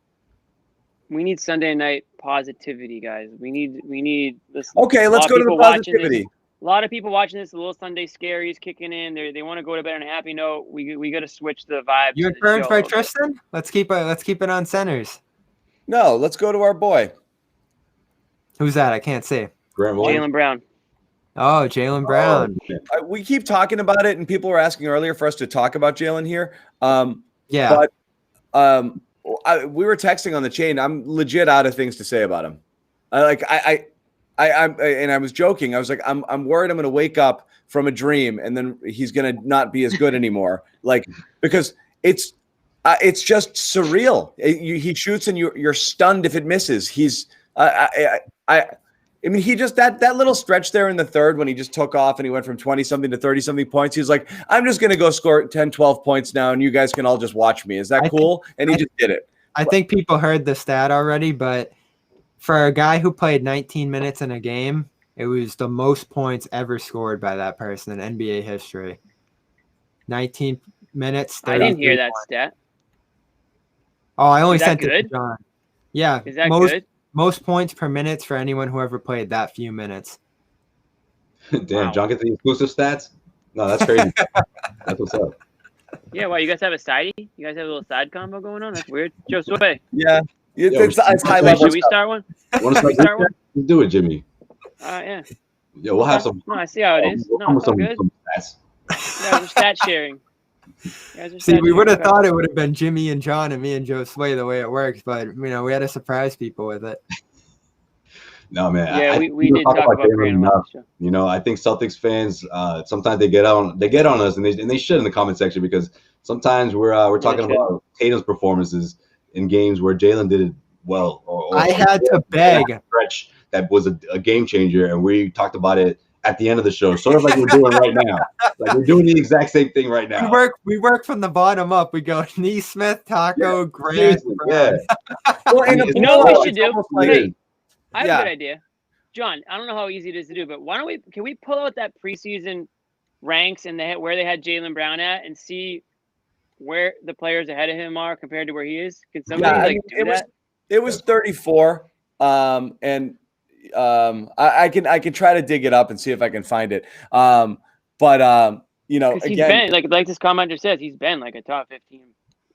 We need Sunday night positivity, guys. We need this. Okay, let's go to the positivity. A lot of people watching this, a little Sunday scaries kicking in. They want to go to bed on a happy note. We got to switch the vibe. You're turned by Tristan? Let's keep it on centers. No, let's go to our boy. Who's that? I can't see. Jaylen Brown. Oh, Jaylen Brown. We keep talking about it, and people were asking earlier for us to talk about Jaylen here. Yeah. But we were texting on the chain. I'm legit out of things to say about him. I was joking. I was like, I'm worried I'm going to wake up from a dream and then he's going to not be as good anymore. Like, because it's just surreal. He shoots and you're stunned if it misses. I mean, he just that little stretch there in the third when he just took off and he went from 20-something to 30-something points. He was like, I'm just going to go score 10, 12 points now, and you guys can all just watch me. Is that cool? And he just did it. I think people heard the stat already, but for a guy who played 19 minutes in a game, it was the most points ever scored by that person in NBA history. 19 minutes. I didn't hear that stat. Oh, I only sent it to John. Yeah. Is that good? Most points per minute for anyone who ever played that few minutes. Damn, wow. John gets the exclusive stats? No, that's crazy. That's what's up. Yeah, well, you guys have a sidey? You guys have a little side combo going on? That's weird. Joe Sway. Yeah. It's high level. Should we start one? Want to start one? Let's do it, Jimmy. Yeah. Yeah, we'll have some. No, I see how it is. No, it's all good. Some stats. Yeah, we're stat sharing. See, we would have thought it would have been Jimmy and John and me and Joe Sway the way it works, but we had to surprise people with it. No, man. Yeah, we did talk about Grant enough. You know, I think Celtics fans sometimes they get on us, and they should in the comment section, because sometimes we're talking about Tatum's performances in games where Jaylen did it well. Or I had to beg stretch that was a game changer, and we talked about it at the end of the show, sort of like we're doing right now. Like we're doing the exact same thing right now. We work from the bottom up. We go Neesmith, Taco, Grant. Yeah. Well, you know what we should do? Hey, I have a good idea. John, I don't know how easy it is to do, but can we pull out that preseason ranks and where they had Jaylen Brown at and see where the players ahead of him are compared to where he is? Can somebody do that? It was 34. I can try to dig it up and see if I can find it. Again, he's been like this commenter says, he's been like a top 15.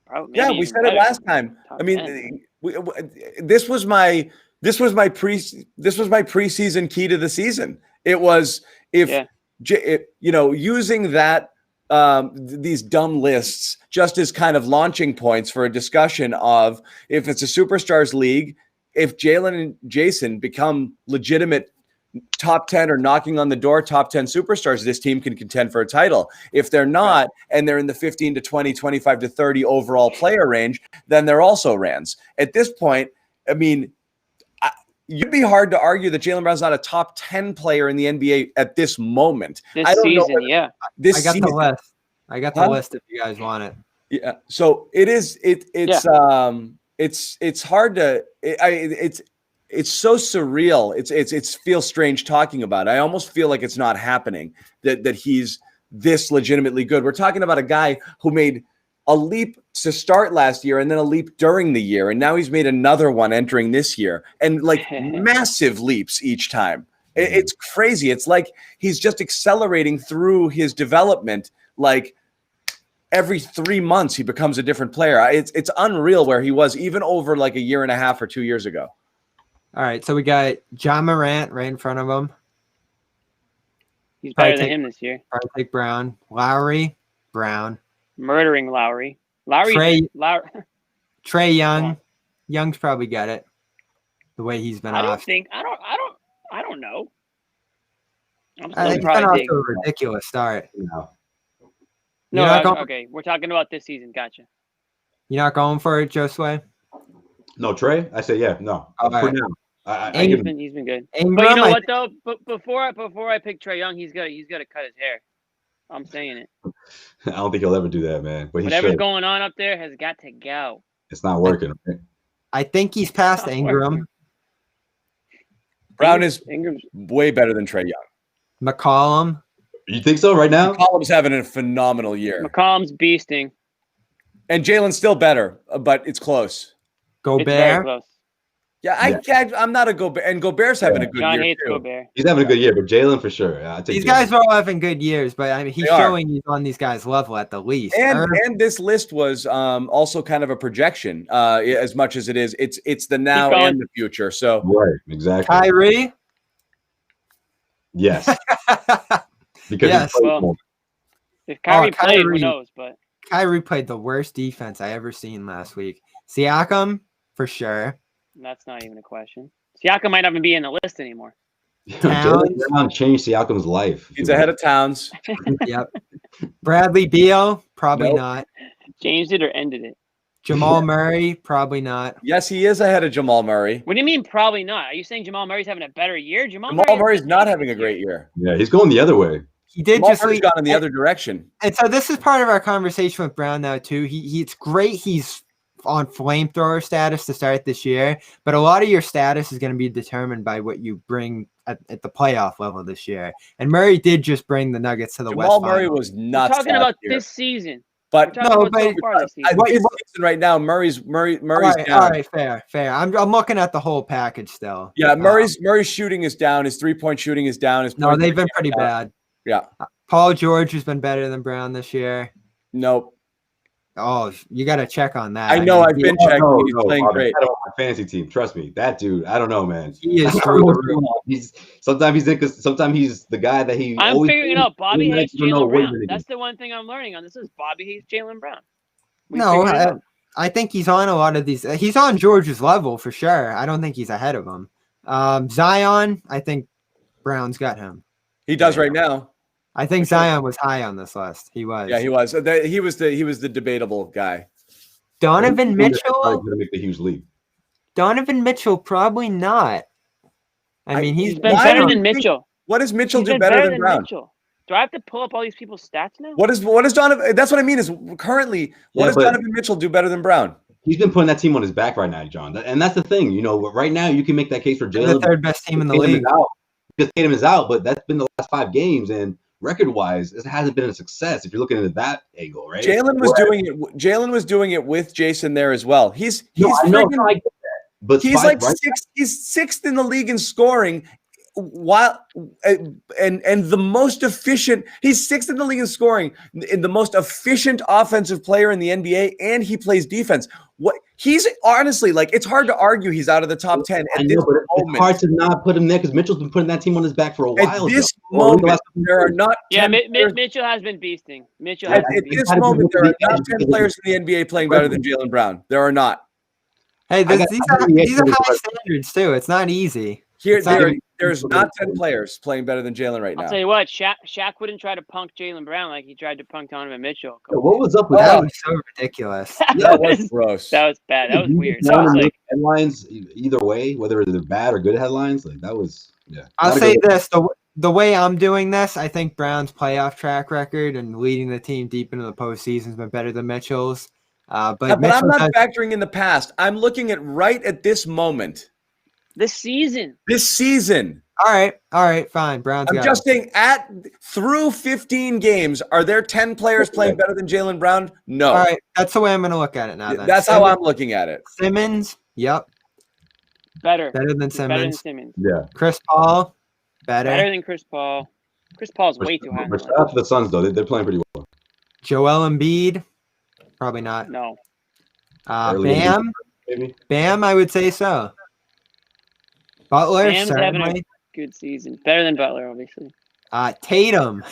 Probably, we said it last time. I mean, this was my preseason key to the season. It was using that these dumb lists just as kind of launching points for a discussion of if it's a superstars league, if Jaylen and Jayson become legitimate top 10 or knocking on the door top 10 superstars, this team can contend for a title. If they're not, and they're in the 15 to 20, 25 to 30 overall player range, then they're also Rans. At this point, I mean, you'd be hard to argue that Jaylen Brown's not a top 10 player in the NBA at this moment. This season, I got the list. I got the list if you guys want it. Yeah. So it is. It's hard to. It's so surreal. It feels strange talking about it. I almost feel like it's not happening that he's this legitimately good. We're talking about a guy who made a leap to start last year and then a leap during the year. And now he's made another one entering this year and like massive leaps each time. It's crazy. It's like he's just accelerating through his development. Like every 3 months he becomes a different player. It's unreal where he was even over like a year and a half or 2 years ago. All right. So we got John Morant right in front of him. He's better than him this year. Probably take Brown. Lowry, Brown. Murdering Lowry. Trey Young. Young's probably got it. The way he's been off. I don't know. He's been off to a ridiculous start. Okay. We're talking about this season. Gotcha. You're not going for it, Josue? No, Trey? I say yeah. No. For now. He's been good. Ingram, but you know what though? But before I pick Trae Young, he's got to cut his hair. I'm saying it. I don't think he'll ever do that, man. But whatever's going on up there has got to go. It's not working. Right? I think he's past Ingram. Brown is way better than Trae Young. McCollum. You think so right now? McCollum's having a phenomenal year. McCollum's beasting. And Jalen's still better, but it's close. Gobert. It's very close. Yeah, I'm not a Gobert, and Gobert's having a good John year hates too. Gobert. He's having a good year, but Jaylen for sure. These guys are all having good years, but I mean, he's showing he's on these guys' level at the least. And this list was also kind of a projection, as much as it is. It's the now and the future. So right, exactly. Kyrie. Yes. Because if Kyrie played, who knows? But Kyrie played the worst defense I ever seen last week. Siakam for sure. That's not even a question. Siakam might not even be in the list anymore. Jaylen Brown changed Siakam's life. He's ahead of Towns. Yep. Bradley Beal, probably not. Changed it or ended it? Jamal Murray, probably not. Yes, he is ahead of Jamal Murray. What do you mean probably not? Are you saying Jamal Murray's having a better year? Jamal Murray's not having a great year. Yeah, he's going the other way. He did Jamal just Murray's gone in the other direction. And so this is part of our conversation with Brown now too. It's great he's on flamethrower status to start this year, but a lot of your status is going to be determined by what you bring at the playoff level this year. And Murray did just bring the Nuggets to the West. Jamal Murray was nuts. We're talking about this season. But this season right now, Murray's down. All right, fair. I'm looking at the whole package still. Yeah, Murray's shooting is down. His 3-point shooting is down. No, they've been pretty bad. Yeah. Paul George has been better than Brown this year. Nope. Oh, you got to check on that. I know. I've been checking. He's playing great. I don't want my fantasy team. Trust me. That dude, I don't know, man. He is sometimes he's the guy that he. I'm figuring it out. Bobby hates Jaylen Brown. That's the one thing I'm learning on this is Bobby hates Jaylen Brown. I think he's on a lot of these. He's on George's level for sure. I don't think he's ahead of him. Zion, I think Brown's got him. He does right now. I think Zion was high on this list. He was. Yeah, he was. He was the debatable guy. Donovan Mitchell. Going to make the huge leap. Donovan Mitchell, probably not. I mean, he's been better than Mitchell. What does Mitchell do better than Brown? Mitchell. Do I have to pull up all these people's stats now? What is Donovan? That's what I mean. Is currently what does Donovan Mitchell do better than Brown? he's been putting that team on his back right now, John. And that's the thing. You know, right now you can make that case for They're the Jaylen. third best team in the Tatum league. is out. Because Tatum is out, but that's been the last 5 games, and record-wise, it hasn't been a success if you're looking at that angle, right? Jaylen was doing it with Jayson there as well. He's I know, I get that. But he's like he's sixth in the league in scoring, while and the most efficient. He's sixth in the league in scoring, in the most efficient offensive player in the NBA, and he plays defense. What he's honestly like, it's hard to argue he's out of the top 10 at this moment. It's hard to not put him there because Mitchell's been putting that team on his back for a while. At this moment, there are not. Yeah, Mitchell has been beasting. At this moment, there are not 10 players in the NBA playing better than Jaylen Brown. There are not. Hey, these are high standards too. It's not easy. There's not 10 players playing better than Jaylen right now. I'll tell you what, Shaq wouldn't try to punk Jaylen Brown like he tried to punk Donovan Mitchell. What was up with That that? was so ridiculous. That was gross. That was bad. That was weird. That was like headlines either way, whether they're bad or good headlines. Like that was I'll say this: the way I'm doing this, I think Brown's playoff track record and leading the team deep into the postseason has been better than Mitchell's. But I'm not factoring in the past. I'm looking at right at this moment. this season. All right, fine. Brown's. I'm just saying, through 15 games, are there 10 players playing better than Jaylen Brown? No. All right, that's the way I'm going to look at it now. Then That's how I'm looking at it. Simmons, yep, Better than Simmons. Yeah. Chris Paul, Better than Chris Paul. Chris Paul's way too high. But shout out to the Suns though; they're playing pretty well. Joel Embiid, probably not. No. Bam, Maybe. Bam, I would say so. Butler, Bam's having a certainly. good season. Better than Butler, obviously. Tatum.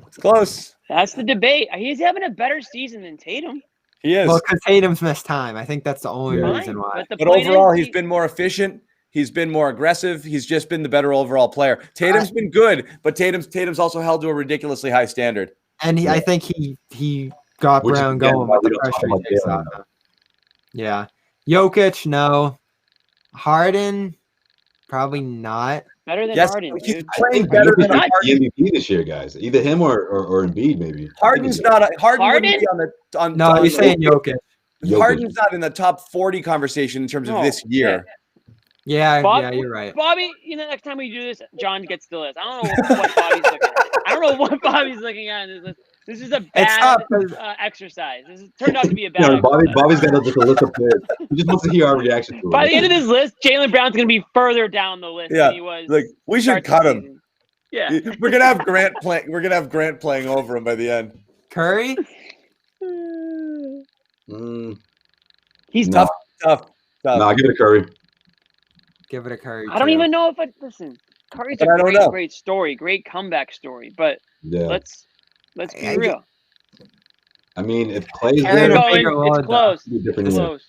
It's close. That's the debate. He's having a better season than Tatum. He is. Well, because Tatum's missed time. I think that's the only Yeah. reason why. the But point overall, is, he's been more efficient. He's been more aggressive. He's just been the better overall player. Tatum's been good, but Tatum's also held to a ridiculously high standard. And I think he got Which is, Brown again, going why with we the don't talk pressure he about takes Jaylen off him. Yeah. Jokic, no. Harden, probably not. better than Yes, Harden. he's Dude. playing better than not- Harden. The MVP this year, guys. Either him or Embiid, maybe. Harden's not. Harden wouldn't Harden? be on the. On, No, on he's the- saying Jokic. Harden's not in the top 40 conversation in terms of No. this year. Yeah, Bob- you're right. Bobby, next time we do this, John gets the list. I don't know what Bobby's looking at. I don't know what Bobby's looking at in this list. This is a bad tough, 'cause- exercise. This turned out to be a bad Yeah, exercise. Bobby's got just a list of players. He just wants to hear our reaction to it. By the end of this list, Jaylen Brown's going to be further down the list Yeah, than he was. Like we should start the cut him. season. Yeah. We're gonna have Grant playing. We're gonna have Grant playing over him by the end. Curry? He's No. tough. Tough. Nah, give it to Curry. Give it a Curry. I don't too. even know if listen. Curry's a But I don't know. great story, great comeback story. But Yeah. let's be I- real. I mean, if Clay's Carrying there, a bigger load, It's close. it'd be different. It's Yeah. close.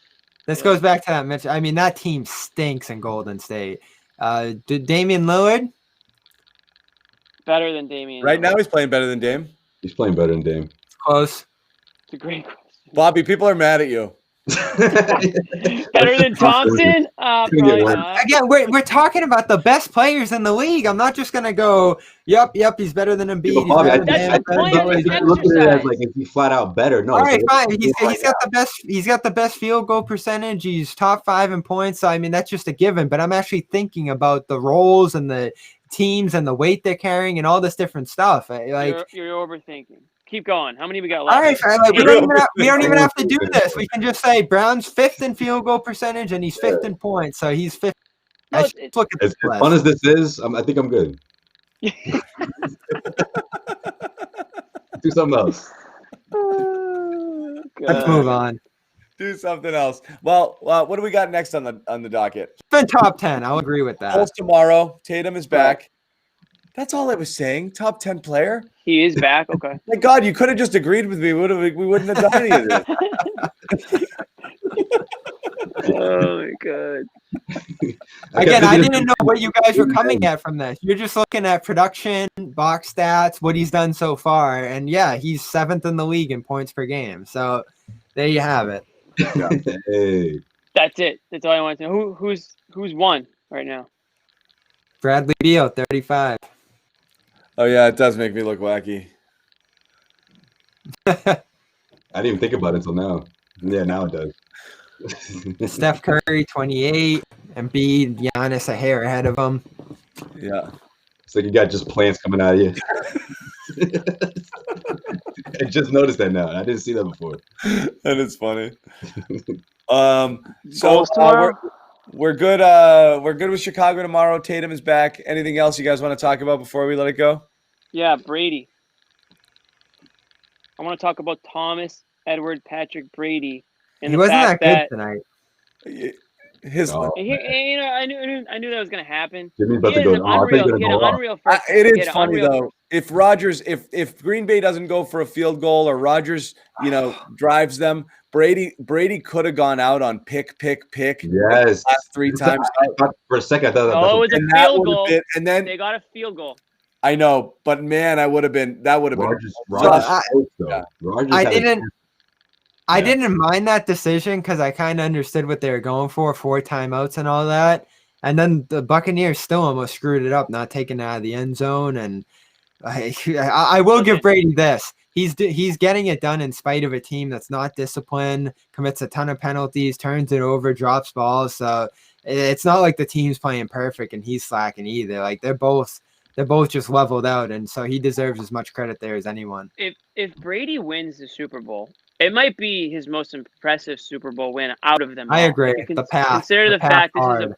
This goes back to that Mitch. I mean, that team stinks in Golden State. Damian Lillard? Better than Damian. Right now, he's playing better than Dame. He's playing better than Dame. It's close. It's a great question. Bobby, people are mad at you. Better than Thompson? Probably worse. not. Again, we're talking about the best players in the league. I'm not just gonna go, yep, he's better than Embiid. But He's Bobby, better than That's Bam, the better than point Butler, of he's this better- Look at it as exercise. like if he flat out better. No. All right, so fine. He's got the best. He's got the best field goal percentage. He's top 5 in points. So, I mean, that's just a given. But I'm actually thinking about the roles and the teams and the weight they're carrying and all this different stuff. Like, You're overthinking. Keep going. How many we got left? all right, fine, like, we don't even have to do this. We can just say Brown's 5th in field goal percentage and he's 5th in points. So he's 5th. No, I should it's- look at As this list. fun as this is, I think I'm good. Do something else. Let's move on. Do something else. Well, what do we got next on the docket? It's been top 10. I'll agree with that. Polls tomorrow. Tatum is back. That's all I was saying. Top 10 player. He is back. Okay. My God, you could have just agreed with me. We wouldn't have done any of this. Oh my God. Again, I didn't know what you guys were coming at from this. You're just looking at production, box stats, what he's done so far, and yeah, he's 7th in the league in points per game. So there you have it. Hey. That's it. That's all I want to know. Who's won right now? Bradley Beal, 35. Oh yeah, it does make me look wacky. I didn't even think about it until now. Yeah, now it does. Steph Curry, 28, Embiid, Giannis a hair ahead of him. Yeah. It's like you got just plants coming out of you. I just noticed that now. I didn't see that before. That is funny. So Goals tomorrow? we're good. We're good with Chicago tomorrow. Tatum is back. Anything else you guys want to talk about before we let it go? Yeah, Brady. I want to talk about Thomas Edward Patrick Brady and He the wasn't that fact good that tonight. His Oh, and here, and, you know, I knew that was going to happen. Jimmy's He about to had go. an Oh, I thought you were unreal. He gonna had go an off. unreal first. it he is had an funny unreal though. first. If Rodgers, if Green Bay doesn't go for a field goal or Rodgers, drives them, Brady could have gone out on pick Yes. last 3 times. I thought for a second. I thought No, it was a And that field would have goal. been, and then They got a field goal. I know, but man, that would have been Rodgers. such- Though. Rodgers I had a- didn't. I Yeah. didn't mind that decision because I kind of understood what they were going for, 4 timeouts and all that. And then the Buccaneers still almost screwed it up, not taking it out of the end zone. And I will give Brady this. He's getting it done in spite of a team that's not disciplined, commits a ton of penalties, turns it over, drops balls. So it's not like the team's playing perfect and he's slacking either. Like they're both just leveled out, and so he deserves as much credit there as anyone. If Brady wins the Super Bowl, it might be his most impressive Super Bowl win out of them all. I agree. You can The path. consider the path fact this hard. is a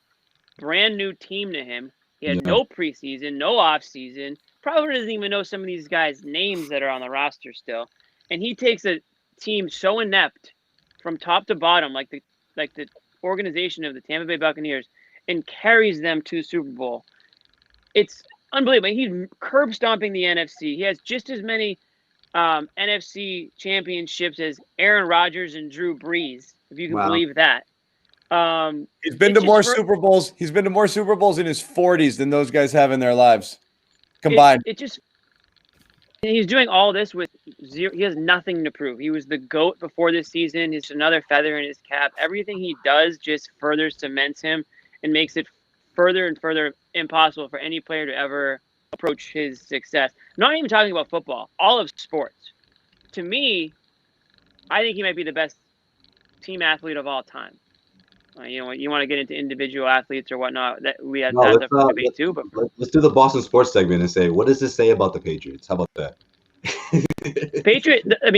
brand new team to him. He had Yeah. no preseason, no offseason. Probably doesn't even know some of these guys' names that are on the roster still. And he takes a team so inept from top to bottom, like the organization of the Tampa Bay Buccaneers, and carries them to the Super Bowl. It's unbelievable. He's curb stomping the NFC. He has just as many NFC championships as Aaron Rodgers and Drew Brees, if you can Wow. believe that. He's been to more Super Bowls. He's been to more Super Bowls in his 40s than those guys have in their lives combined. He's doing all this with zero. He has nothing to prove. He was the GOAT before this season. It's another feather in his cap. Everything he does just further cements him and makes it further and further impossible for any player to ever approach his success. Not even talking about football, all of sports. To me, I think he might be the best team athlete of all time. You want to get into individual athletes or whatnot. That we had that debate too. But let's do the Boston sports segment and say, what does this say about the Patriots? How about that?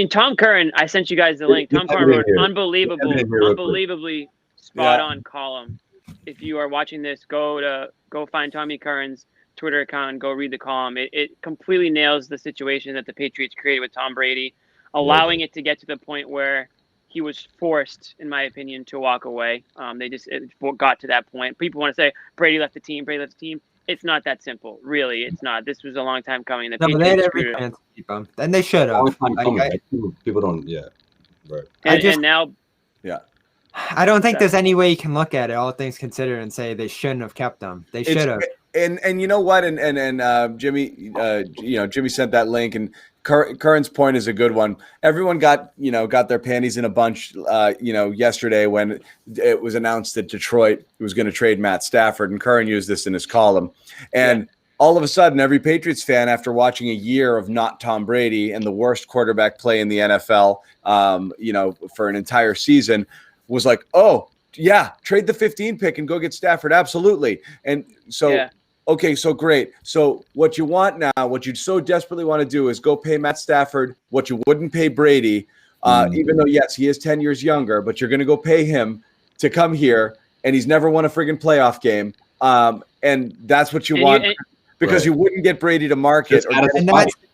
Tom Curran. I sent you guys the link. Tom Curran wrote an unbelievably spot on column. If you are watching this, go find Tommy Curran's Twitter account and go read the column. It completely nails the situation that the Patriots created with Tom Brady, allowing it to get to the point where he was forced, in my opinion, to walk away. It got to that point. People want to say Brady left the team. It's not that simple. Really, it's not. This was a long time coming. They had every chance to keep him. And they should have. People don't, yeah. Right. And now, yeah. I don't think there's any way you can look at it, all things considered, and say they shouldn't have kept them. They should have. And you know what? And Jimmy, Jimmy sent that link, and Curran's point is a good one. Everyone got their panties in a bunch, yesterday when it was announced that Detroit was going to trade Matt Stafford, and Curran used this in his column. And all of a sudden, every Patriots fan, after watching a year of not Tom Brady and the worst quarterback play in the NFL, for an entire season, was like, oh, yeah, trade the 15 pick and go get Stafford. Absolutely. And so, okay, so great. So what you want now, what you so desperately want to do is go pay Matt Stafford what you wouldn't pay Brady, even though, yes, he is 10 years younger, but you're going to go pay him to come here, and he's never won a friggin' playoff game. And that's what you want because you wouldn't get Brady to market.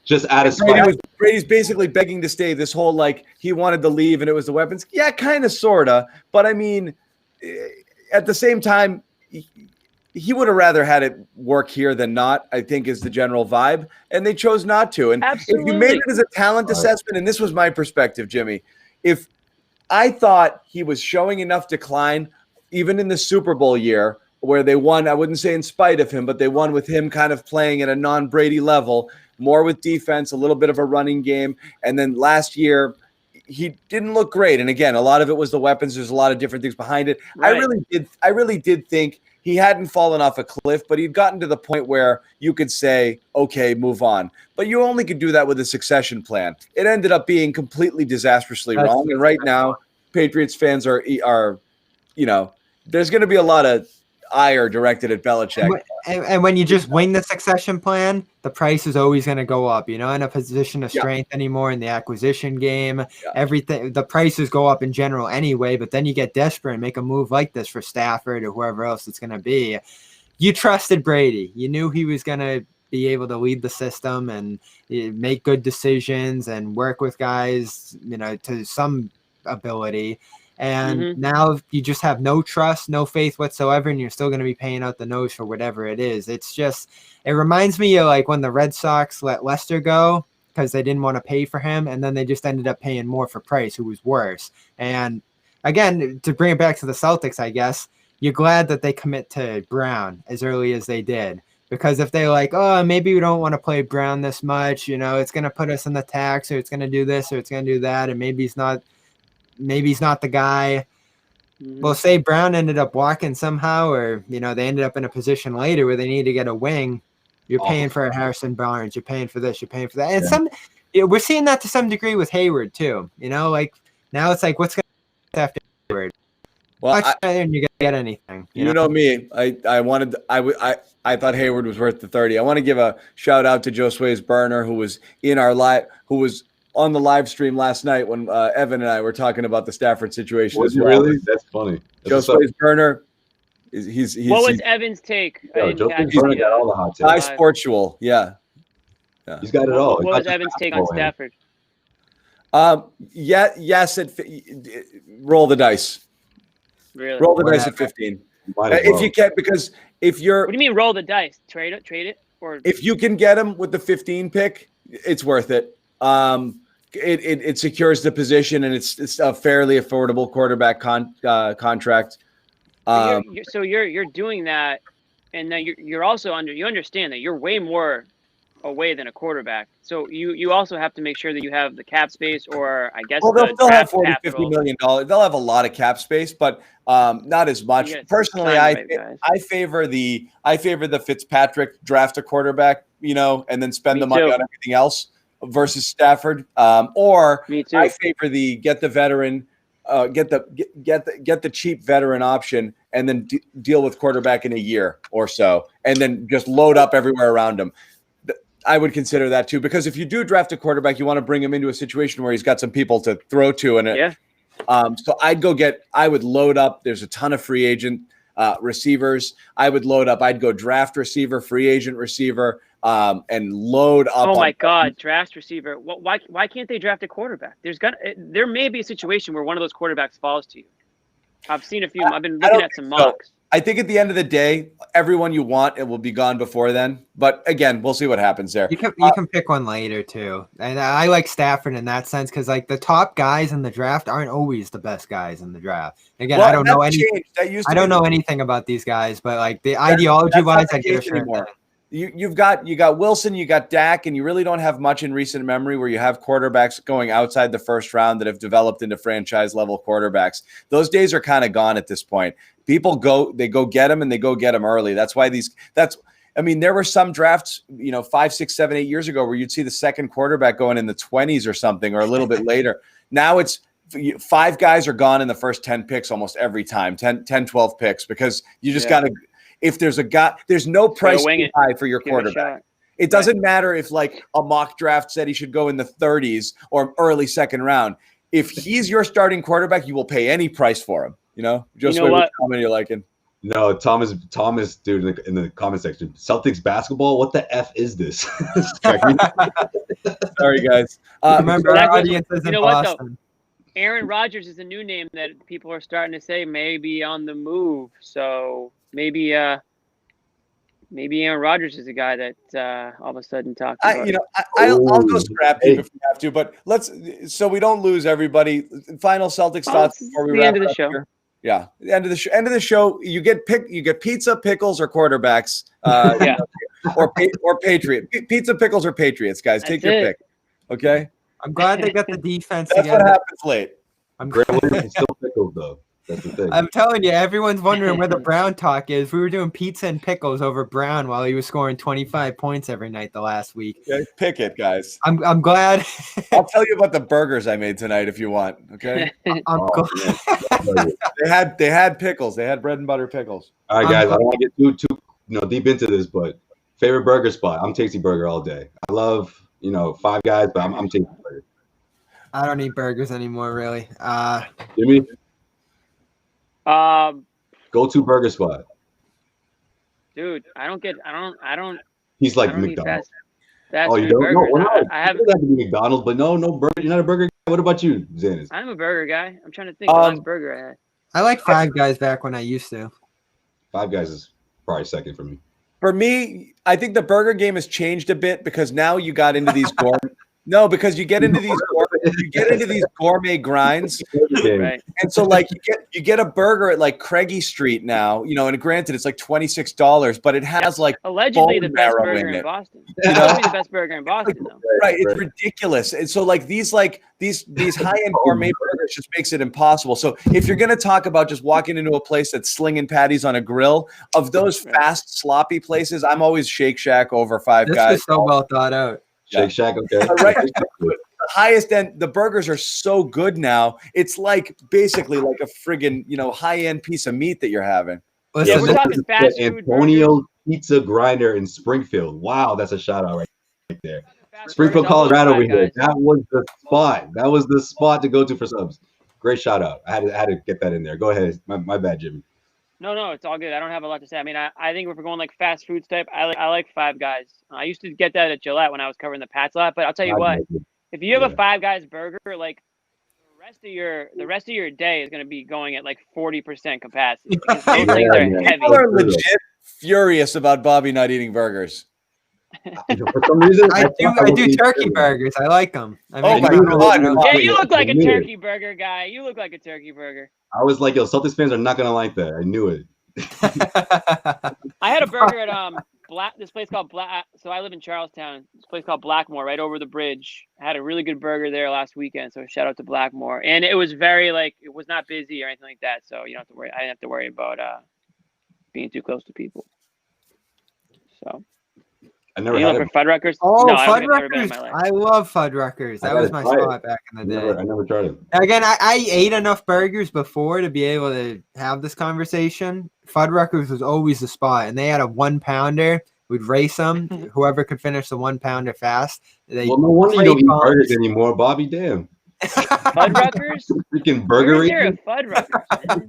Just add a spot. Brady's basically begging to stay. This whole he wanted to leave and it was the weapons. Yeah, kind of, sort of. But I mean, at the same time, he would have rather had it work here than not, I think, is the general vibe. And they chose not to. And if you made it as a talent assessment, and this was my perspective, Jimmy, if I thought he was showing enough decline, even in the Super Bowl year, where they won, I wouldn't say in spite of him, but they won with him kind of playing at a non-Brady level, more with defense, a little bit of a running game. And then last year, he didn't look great. And again, a lot of it was the weapons. There's a lot of different things behind it. Right. I really did think he hadn't fallen off a cliff, but he'd gotten to the point where you could say, okay, move on. But you only could do that with a succession plan. It ended up being completely disastrously wrong. And right now, Patriots fans are there's going to be a lot of ire directed at Belichick. And when you just wing the succession plan, the price is always going to go up. You're not in a position of strength anymore in the acquisition game. Yeah. Everything, the prices go up in general anyway, but then you get desperate and make a move like this for Stafford or whoever else it's going to be. You trusted Brady. You knew he was going to be able to lead the system and make good decisions and work with guys, to some ability. And now you just have no trust, no faith whatsoever, and you're still going to be paying out the nose for whatever it is. It reminds me of like when the Red Sox let Lester go because they didn't want to pay for him, and then they just ended up paying more for Price, who was worse. And again, to bring it back to the Celtics, I guess, you're glad that they commit to Brown as early as they did. Because if they're like, oh, maybe we don't want to play Brown this much, it's going to put us in the tax, or it's going to do this, or it's going to do that, and maybe he's not the guy. Well, say Brown ended up walking somehow, or they ended up in a position later where they need to get a wing. You're paying for a Harrison Barnes. You're paying for this. You're paying for that. And we're seeing that to some degree with Hayward too. Like now it's like, what's going to happen after Hayward? Well, and you're gonna get anything. You know me. I thought Hayward was worth the 30. I want to give a shout out to Josue's Burner, who was on the live stream last night when Evan and I were talking about the Stafford situation as well. Really? That's funny. Josue's Burner. What was Evan's take? Josue's Burner got all the hot takes. High Sportual. Yeah. He's got it all. What was Evan's take on Stafford? Yes. Roll the dice. Really? Roll the dice at 15. If you can, because if you're. What do you mean roll the dice? Trade it, or if you can get him with the 15 pick, it's worth it. It secures the position, and it's a fairly affordable quarterback contract. So you're doing that, and then you're also you understand that you're way more away than a quarterback. So you also have to make sure that you have the cap space, or I guess they'll still have $40-50 million. They'll have a lot of cap space, but not as much. Personally, I favor the Fitzpatrick draft a quarterback, and then spend the money on everything else versus Stafford. Or I favor the get the veteran, get the cheap veteran option, and then deal with quarterback in a year or so, and then just load up everywhere around him. I would consider that too, because if you do draft a quarterback, you want to bring him into a situation where he's got some people to throw to. And so I would load up. There's a ton of free agent receivers. I would load up. I'd go draft receiver, free agent receiver, and load up. Oh my God, draft receiver. Why can't they draft a quarterback? There may be a situation where one of those quarterbacks falls to you. I've seen a few. I've been looking at some mocks. I think at the end of the day, everyone you want, it will be gone before then. But again, we'll see what happens there. You can pick one later too. And I like Stafford in that sense because like the top guys in the draft aren't always the best guys in the draft. Again, I don't know anything about these guys, but like the ideology wise, I give a shit. You got Wilson, you got Dak, and you really don't have much in recent memory where you have quarterbacks going outside the first round that have developed into franchise level quarterbacks. Those days are kind of gone at this point. People go get them, and they go get them early. That's why there were some drafts, 5, 6, 7, 8 years ago where you'd see the second quarterback going in the 20s or something, or a little bit later. Now it's 5 guys are gone in the first 10 picks almost every time, 10, 12 picks, because you just got to. If there's a guy, there's no price too high for your quarterback. It doesn't matter if like a mock draft said he should go in the 30s or early second round. If he's your starting quarterback, you will pay any price for him. Just what comment you're liking. No, Thomas, dude, in the comment section, Celtics basketball. What the F is this? Sorry, guys. Remember, our audience is in Boston. Aaron Rodgers is a new name that people are starting to say may be on the move. So maybe Aaron Rodgers is a guy that all of a sudden talks about. I'll go scrap if we have to, but so we don't lose everybody. Final Celtics thoughts before we wrap up the show. Here. Yeah, the end of the show. You get pizza, pickles, or quarterbacks. Or Patriot. Pizza, pickles, or Patriots, guys. Take your pick. Okay. I'm glad they got the defense. That's what happens late. I'm glad it's still pickles though. That's the thing. I'm telling you, everyone's wondering where the Brown talk is. We were doing pizza and pickles over Brown while he was scoring 25 points every night the last week. Okay, pick it, guys. I'm glad. I'll tell you about the burgers I made tonight if you want. Okay. I'm glad. They had pickles. They had bread and butter pickles. All right, guys. I don't want to get too deep into this, but favorite burger spot. I'm Tasty Burger all day. I love Five Guys, but I'm Tasty Burger. I don't eat burgers anymore, really. Jimmy, Um, go-to burger spot. dude, I don't. He's like I don't eat McDonald's. fast Oh, you food don't? burgers. No, I have. it doesn't have to be McDonald's, but no burger. You're not a burger guy. What about you, Zanis? I'm a burger guy. I'm trying to think of the last burger I had. I like Five Guys back when I used to. Five Guys is probably second for me. For me, I think the burger game has changed a bit because now you got into these gourmet. No, because you get into these gourmet grinds, Right. and so like you get a burger at like Craigie Street now, and granted it's like $26, but it has like Allegedly the bone best marrow burger in in it. Boston. Allegedly the best burger in Boston, though. Right, it's ridiculous. And so like these high-end gourmet burgers just makes it impossible. So if you're gonna talk about just walking into a place that's slinging patties on a grill, of those fast, sloppy places, I'm always Shake Shack over Five This Guys. is so well thought out. Shake Shack, okay. Right. The highest end, the burgers are so good now. It's like basically like a friggin' high-end piece of meat that you're having. Listen, Yeah, we're talking fast food Antonio Pizza Grinder in Springfield. Wow, that's a shout out right there. Fast Springfield, burgers, all those Colorado over Five here. Guys. That was the spot. That was the spot to go to for subs. Great shout out. I had to get that in there. Go ahead. My bad, Jimmy. No, it's all good. I don't have a lot to say. I mean, I think if we're going like fast foods type, I like Five Guys. I used to get that at Gillette when I was covering the Pats a lot. But I'll tell you what, if you have a Five Guys burger, like the rest of your day is going to be going at like 40% capacity. Because those things are heavy. People are legit furious about Bobby not eating burgers. For some reason, I do turkey burgers. I like them. I Oh my God. Yeah, you look like a turkey burger guy. You look like a turkey burger. I was like, yo, Celtics fans are not gonna like that. I knew it. I had a burger at this place called Black. So I live in Charlestown. This place called Blackmore, right over the bridge. I had a really good burger there last weekend. So shout out to Blackmore. And it was very it was not busy or anything like that. So you don't have to worry. I didn't have to worry about being too close to people. So. I never You had look it. for Fuddruckers? Oh, No, I've never been in Fuddruckers. my life. I love Fuddruckers. That was my spot back in the day. I never tried it. Again, I ate enough burgers before to be able to have this conversation. Fuddruckers was always the spot, and they had a 1-pounder. We'd race them. Whoever could finish the 1-pounder fast. Well, no wonder you don't eat burgers anymore, Bobby. Damn. Fuddruckers? Freaking burger Where's there a eating. Fuddruckers?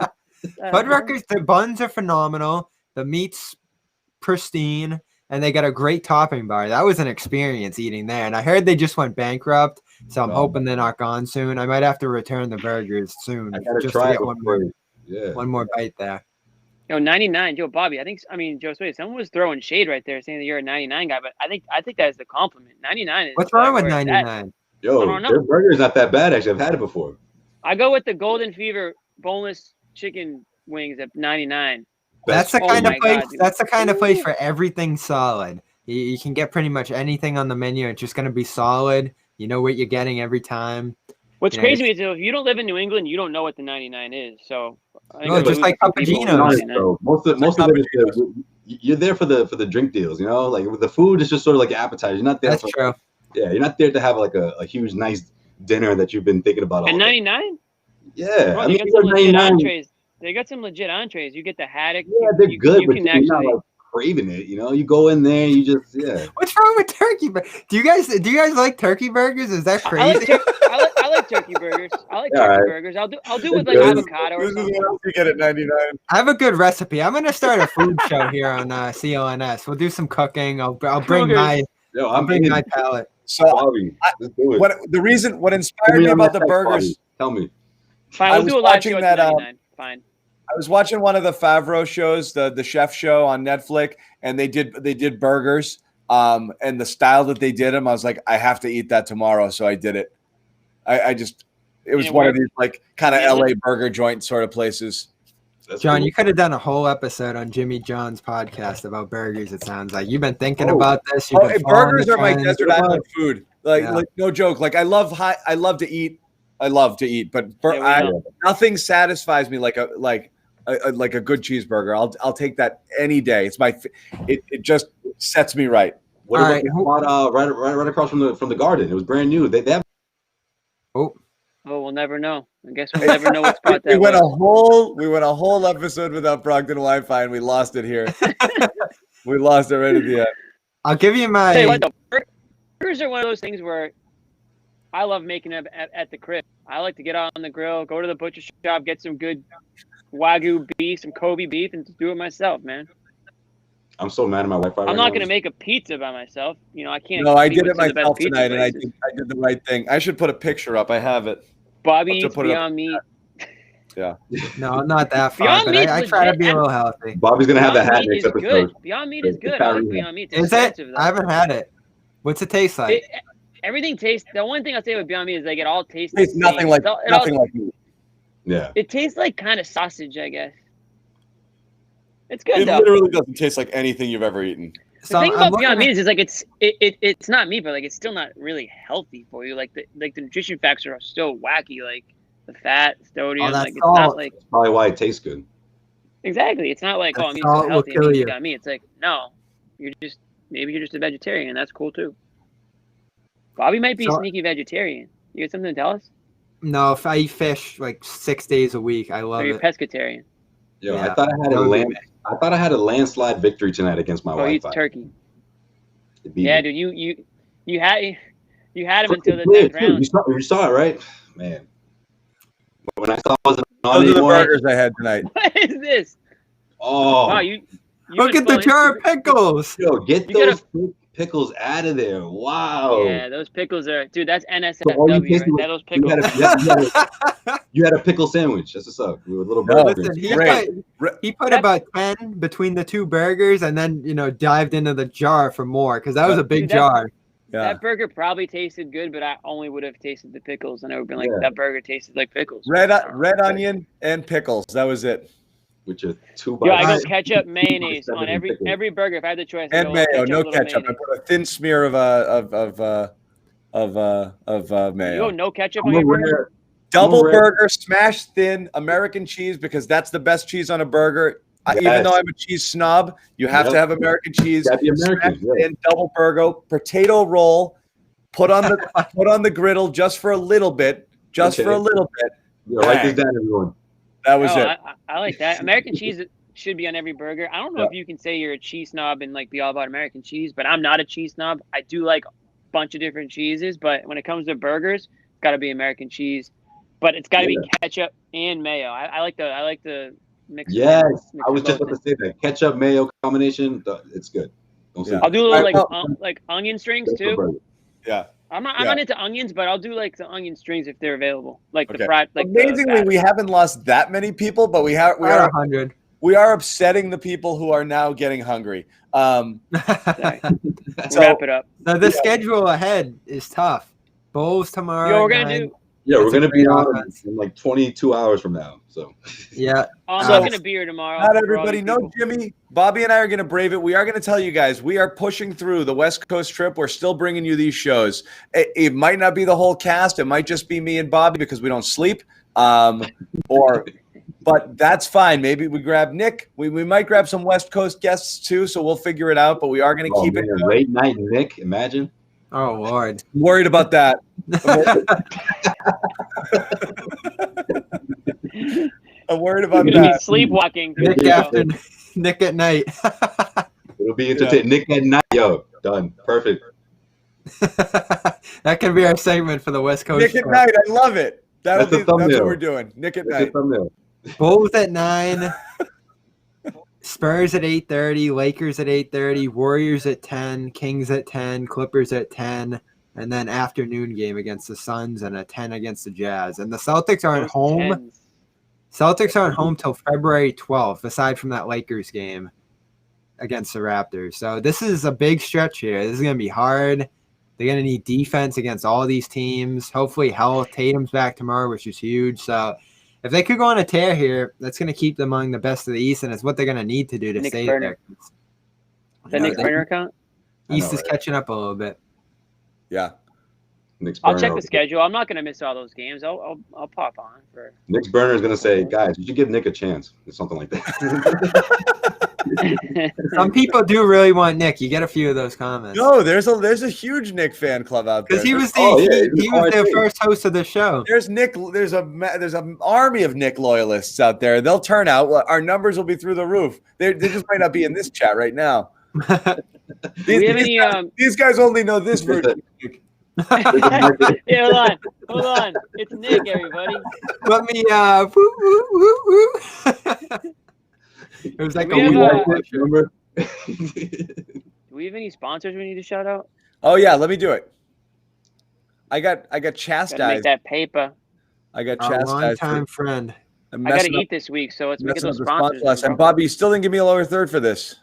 Man? Fuddruckers, the buns are phenomenal. The meat's pristine, and they got a great topping bar. That was an experience eating there. And I heard they just went bankrupt, so I'm hoping they're not gone soon. I might have to return the burgers soon I gotta just try to it get one more bite there. Yo, 99, Joe Bobby. Joe Sway, someone was throwing shade right there saying that you're a 99 guy, but I think that is the compliment. 99 is What's wrong with where it's at. 99? I Yo, don't know. their burger's not that bad, actually. I've had it before. I go with the Golden Fever boneless chicken wings at 99. That's the Oh kind of my place. God, dude. That's the kind of place for everything solid. You can get pretty much anything on the menu. It's just going to be solid. You know what you're getting every time. What's Yeah, crazy to me is if you don't live in New England, you don't know what the 99 is. So I think No, that's just what like some people Cappuccinos. know Honest, 99. bro. Most of it is you're there for the drink deals, Like with the food, it's just sort of like an appetizer. You're not there That's for true. yeah. You're not there to have like a huge nice dinner that you've been thinking about all At day. 99? Yeah, Bro, I they mean, got you some got legit 99. entrees. They got some legit entrees. You get the haddock. Yeah, they're good, You but can you're not actually. like craving it. You go in there, you just What's wrong with turkey? Do you guys like turkey burgers? Is that I like, crazy? I like turkey burgers. I like Yeah, turkey right. burgers. I'll do with like Good. avocado or This is something. what you get at 99. I have a good recipe. I'm gonna start a food show here on CLNS. We'll do some cooking. I'll bring Cougars. my yo. I'll bring my palate. So Bobby. Let's do it. what inspired me about the burgers? Tell me. Fine, I we'll was do a live watching show at that, 99. Fine. I was watching one of the Favreau shows, the chef show on Netflix, and they did burgers. And the style that they did them, I was like, I have to eat that tomorrow, so I did it. It was one of these like kind of LA burger joint sort of places. That's John, cool. you could have done a whole episode on Jimmy John's podcast about burgers. It sounds like you've been thinking about this. You've been Burgers following are my the trends. desert island food. Like Yeah. like no joke. Like I love to eat I love to eat, but Yeah, nothing satisfies me like a good cheeseburger. I'll take that any day. It's it just sets me right. What about the spot right across from the garden? It was brand new. They have. Oh, we'll never know. I guess we'll never know what spot that we went was. We went a whole episode without Brockton Wi-Fi, and we lost it here. We lost it right at the end. I'll give you my. Tell you what, though, burgers are one of those things where I love making them at the crib. I like to get on the grill, go to the butcher shop, get some good Wagyu beef, some Kobe beef, and just do it myself, man. I'm so mad at my Wi-Fi. I'm not going to make a pizza by myself. I can't. No, I did it myself tonight, and I did the right thing. I should put a picture up. I have it. Bobby eats Beyond Meat. Yeah. No, I'm not that far, but I try to be a little healthy. Bobby's going to have the hat next episode. Good. Beyond Meat is good. I like Beyond Meat. Is it? I haven't had it. What's it taste like? Everything tastes. The one thing I'll say with Beyond Meat is like it all tastes. It's nothing like meat. Yeah. It tastes like kind of sausage, I guess. It's good. It literally doesn't taste like anything you've ever eaten. The thing about Beyond Meat is like it's not meat, but like it's still not really healthy for you. Like the nutrition facts are still wacky. Like the fat, sodium. Like it's not like. That's probably why it tastes good. Exactly. It's not like I'm eating so healthy. I'm eating Beyond Meat. It's like no, maybe you're just a vegetarian. That's cool too. Bobby might be a sneaky vegetarian. You got something to tell us? No, if I eat fish like 6 days a week, I love it. You're pescatarian. Yo, yeah, I thought I had a landslide victory tonight against my Wi-Fi. He eats turkey. Yeah, dude, you had him until the 10th round. You saw it, right? Man. When I saw it wasn't on those are the burgers I had tonight. What is this? Oh. Wow, you look at the jar of pickles. Yo, get those pickles out of there. Wow. Yeah, those pickles are, dude, that's NSFW, right? Those pickles. You had a pickle sandwich. That's what's up. We were a little Listen, he put about 10 between the two burgers and then, dived into the jar for more because that was a big jar. Yeah. That burger probably tasted good, but I only would have tasted the pickles, and I would have been like, that burger tasted like pickles. Red onion and pickles. That was it. With your 2 bites. Yeah, I go ketchup, mayonnaise on every burger. If I had the choice, and mayo, no ketchup. I put a thin smear of mayo. You go no ketchup on your burger. Double burger, smashed thin, American cheese because that's the best cheese on a burger. Yes. Even though I'm a cheese snob, you have to have American cheese. That'd be American. Thin, double burger, potato roll, put on the griddle just for a little bit. Yeah, write this down, everyone. That was it. I like that. American cheese should be on every burger. I don't know if you can say you're a cheese snob and like be all about American cheese, but I'm not a cheese snob. I do like a bunch of different cheeses, but when it comes to burgers, it's got to be American cheese. But it's got to be ketchup and mayo. I like the mix. Yes, I was just about to say that ketchup mayo combination. It's good. I'll do a little like onion strings too. Yeah. I'm not into onions, but I'll do like the onion strings if they're available. Like the fried. Like amazingly, we haven't lost that many people, but we are 100. We are upsetting the people who are now getting hungry. Wrap it up. So the schedule ahead is tough. Bowls tomorrow. Yo, we're gonna do. Yeah, we're going to be on in like 22 hours from now. So yeah, I'm drinking a beer tomorrow. Not everybody. No, Jimmy. Bobby and I are going to brave it. We are going to tell you guys we are pushing through the West Coast trip. We're still bringing you these shows. It might not be the whole cast. It might just be me and Bobby because we don't sleep. But that's fine. Maybe we grab Nick. We might grab some West Coast guests too. So we'll figure it out. But we are going to keep it late night Nick. Imagine. Oh Lord, I'm worried about that. I'm worried about that. Be sleepwalking. Nick at night. It'll be entertaining. Nick at night. Yo, done. Perfect. That can be our segment for the West Coast. Nick at night. I love it. That's what we're doing. Nick at night. Bulls at 9. Spurs at 8:30, Lakers at 8:30, Warriors at 10, Kings at 10, Clippers at 10, and then afternoon game against the Suns and a 10 against the Jazz. And the Celtics aren't home. Celtics aren't home till February 12th, aside from that Lakers game against the Raptors. So this is a big stretch here. This is going to be hard. They're going to need defense against all these teams. Hopefully health. Tatum's back tomorrow, which is huge. So if they could go on a tear here, that's going to keep them among the best of the East, and it's what they're going to need to do to stay there. The Nick Burner account? East is catching up a little bit. Yeah. I'll check the schedule. I'm not going to miss all those games. I'll pop on for. Nick's burner is going to say, guys, you should give Nick a chance or something like that. Some people do really want Nick. You get a few of those comments. No, there's a huge Nick fan club out there. Because he was the first host of the show. There's Nick. There's an army of Nick loyalists out there. They'll turn out. Our numbers will be through the roof. They just might not be in this chat right now. These guys only know this version. Yeah, hold on. It's Nick, everybody. Let me woo, woo, woo, woo. It was like remember? Do we have any sponsors we need to shout out? Oh yeah, let me do it. I got chastised. Gotta make that paper. I got chastised. Long-time friend. I gotta eat this week, so let's make it those sponsors. And Bobby, you still didn't give me a lower third for this.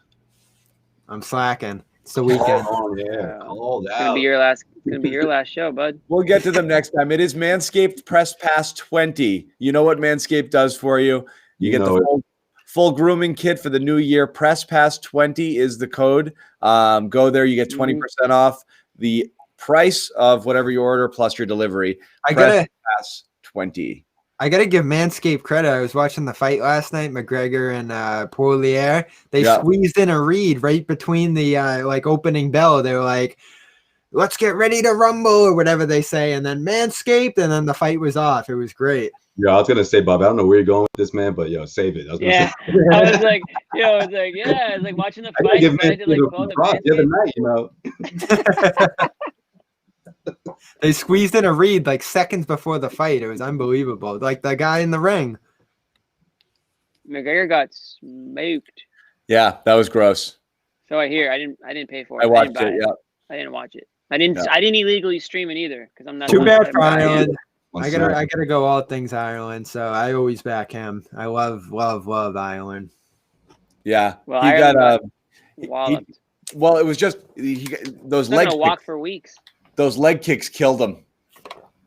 I'm slacking. It's the weekend. Oh yeah, called out. It's gonna be your last show, bud. We'll get to them next time. It is Manscaped Press Pass 20. You know what Manscaped does for you. You get the full grooming kit for the new year. Press Pass 20 is the code. Go there, you get 20% off the price of whatever you order plus your delivery. Press Pass 20. I gotta give Manscaped credit. I was watching the fight last night, McGregor and Poirier. They squeezed in a read right between the opening bell. They were like, "Let's get ready to rumble" or whatever they say, and then Manscaped, and then the fight was off. It was great. Yeah, I was gonna say, Bob, I don't know where you're going with this, man, but save it. I was like watching the fight. The other night, They squeezed in a read like seconds before the fight. It was unbelievable. Like the guy in the ring. McGregor got smoked. Yeah, that was gross. So I hear. I didn't pay for it. I watched it. Yeah, I didn't watch it. I didn't illegally stream it either because I'm not. Too bad for Ireland. I gotta go all things Ireland. So I always back him. I love Ireland. Yeah. Well, he got walloped. Well, it was just those leg kicks. Walk for weeks. Those leg kicks killed him.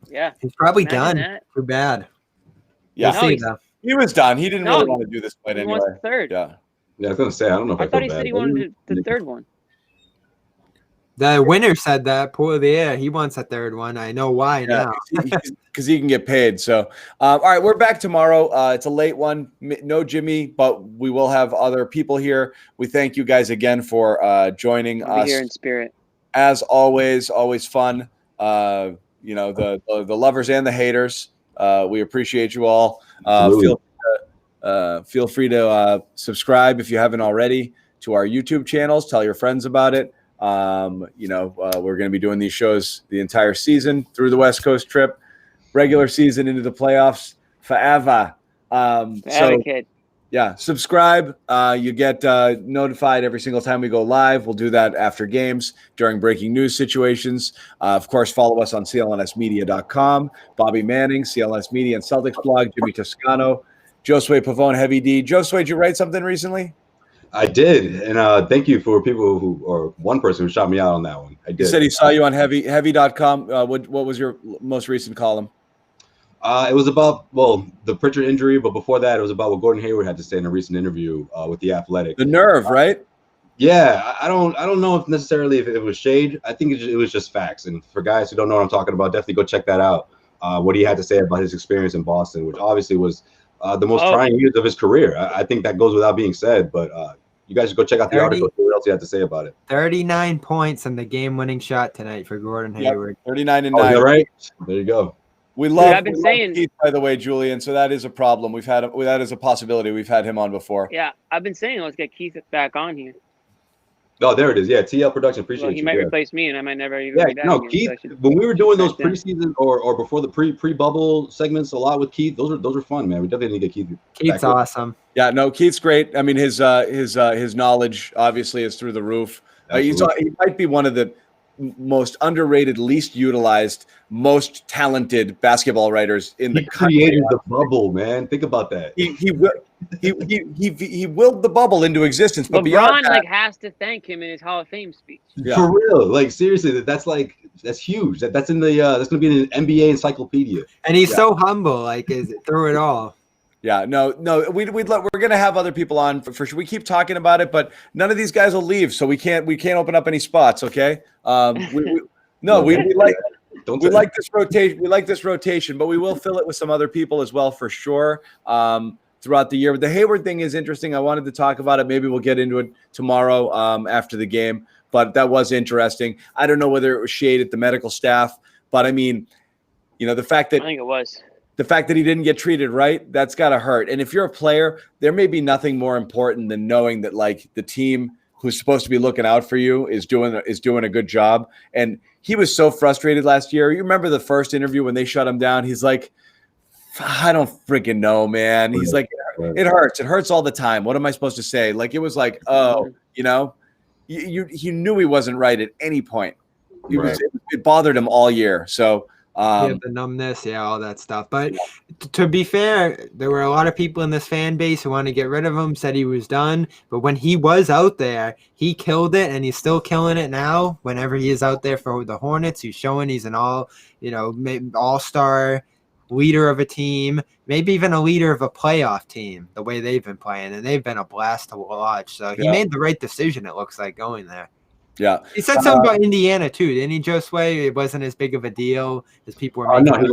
Yeah. He's probably done. Too bad. Yeah. He was done. He didn't really want to do this fight anyway. He wants the third. Yeah. Yeah, I was gonna say I don't know if I thought he said he wanted the third one. The winner said that. Poirier, he wants a third one. I know why now. Because he can get paid. So, all right, we're back tomorrow. It's a late one. No Jimmy, but we will have other people here. We thank you guys again for joining us. Here in spirit. As always fun. The lovers and the haters. We appreciate you all. Feel free to subscribe if you haven't already to our YouTube channels. Tell your friends about it. We're going to be doing these shows the entire season through the West Coast trip, regular season into the playoffs forever. Subscribe. You get notified every single time we go live. We'll do that after games during breaking news situations. Of course, follow us on CLNSmedia.com. Bobby Manning, CLNS Media and Celtics blog, Jimmy Toscano, Josue Pavone, Heavy D. Josue, did you write something recently? I did, and thank you for people or one person who shot me out on that one. I did. He said he saw you on heavy.com. What was your most recent column? It was about, the Pritchard injury, but before that, it was about what Gordon Hayward had to say in a recent interview with The Athletic. The nerve, right? Yeah, I don't know if necessarily if it was shade. I think it was just facts. And for guys who don't know what I'm talking about, definitely go check that out. What he had to say about his experience in Boston, which obviously was the most trying years of his career. I think that goes without being said, but you guys should go check out the article. See what else he had to say about it. 39 points in the game-winning shot tonight for Gordon Hayward. 39 and 9. Right? There you go. We love Keith, by the way, Julian. So that is a problem. That is a possibility. We've had him on before. Yeah, I've been saying let's get Keith back on here. Oh, there it is. Yeah, TL Production. Appreciate you. He might replace me, and I might never even. Yeah, no, Keith. When we were doing those preseason or before the pre-bubble segments a lot with Keith, those are fun, man. We definitely need to get Keith. Keith's awesome. Yeah, no, Keith's great. I mean, his knowledge obviously is through the roof. He might be one of the most underrated, least utilized, most talented basketball writers in the country. He created the bubble, man. Think about that. He willed the bubble into existence. But LeBron has to thank him in his Hall of Fame speech. Yeah. For real, seriously, that's huge. That's in the that's going to be in an NBA encyclopedia. And he's so humble, through it all. Yeah, no, we're gonna have other people on for sure. We keep talking about it, but none of these guys will leave, so we can't open up any spots. Okay, we Don't We say like this rotation. We like this rotation, but we will fill it with some other people as well for sure throughout the year. But the Hayward thing is interesting. I wanted to talk about it. Maybe we'll get into it tomorrow after the game. But that was interesting. I don't know whether it was shade at the medical staff, but I mean, the fact that I think it was. The fact that he didn't get treated right, that's got to hurt. And if you're a player, there may be nothing more important than knowing that like the team who's supposed to be looking out for you is doing a good job. And he was so frustrated last year. You remember the first interview when they shut him down? He's like, I don't freaking know, man. He's like, it hurts. It hurts all the time. What am I supposed to say? Like, it was like, he knew he wasn't right at any point. It bothered him all year. So, the numbness, all that stuff. But to be fair, there were a lot of people in this fan base who wanted to get rid of him, said he was done. But when he was out there, he killed it, and he's still killing it now. Whenever he is out there for the Hornets, he's showing he's an all-star leader of a team, maybe even a leader of a playoff team, the way they've been playing, and they've been a blast to watch. So he made the right decision, it looks like, going there. Yeah. He said something about Indiana, too, didn't he, Josue? It wasn't as big of a deal as people were making. No, he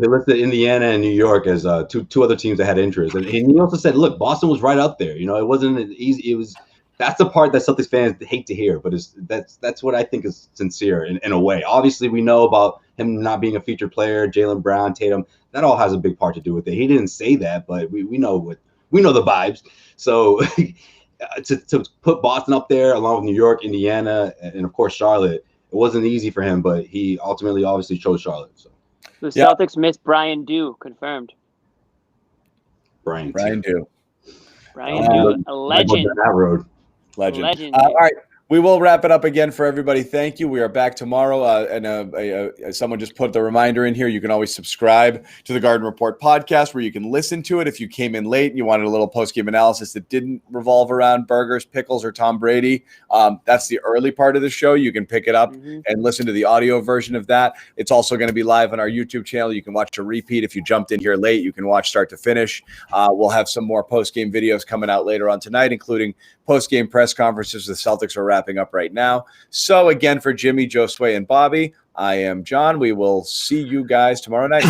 listed Indiana and New York as two other teams that had interest. And he also said, look, Boston was right up there. It wasn't easy. That's the part that Celtics fans hate to hear, but that's what I think is sincere in a way. Obviously, we know about him not being a featured player, Jaylen Brown, Tatum. That all has a big part to do with it. He didn't say that, but we know the vibes. So to put Boston up there along with New York, Indiana, and of course Charlotte, it wasn't easy for him, but he ultimately obviously chose Charlotte. So the Celtics missed Brian Dew, confirmed. Brian Dew, a legend. That road. Legend. All right. We will wrap it up again for everybody. Thank you. We are back tomorrow. And someone just put the reminder in here. You can always subscribe to the Garden Report podcast where you can listen to it. If you came in late and you wanted a little post-game analysis that didn't revolve around burgers, pickles, or Tom Brady, that's the early part of the show. You can pick it up and listen to the audio version of that. It's also going to be live on our YouTube channel. You can watch a repeat. If you jumped in here late, you can watch start to finish. We'll have some more post-game videos coming out later on tonight, including post-game press conferences. The Celtics are wrapping up right now. So again, for Jimmy, Josue, and Bobby, I am John. We will see you guys tomorrow night.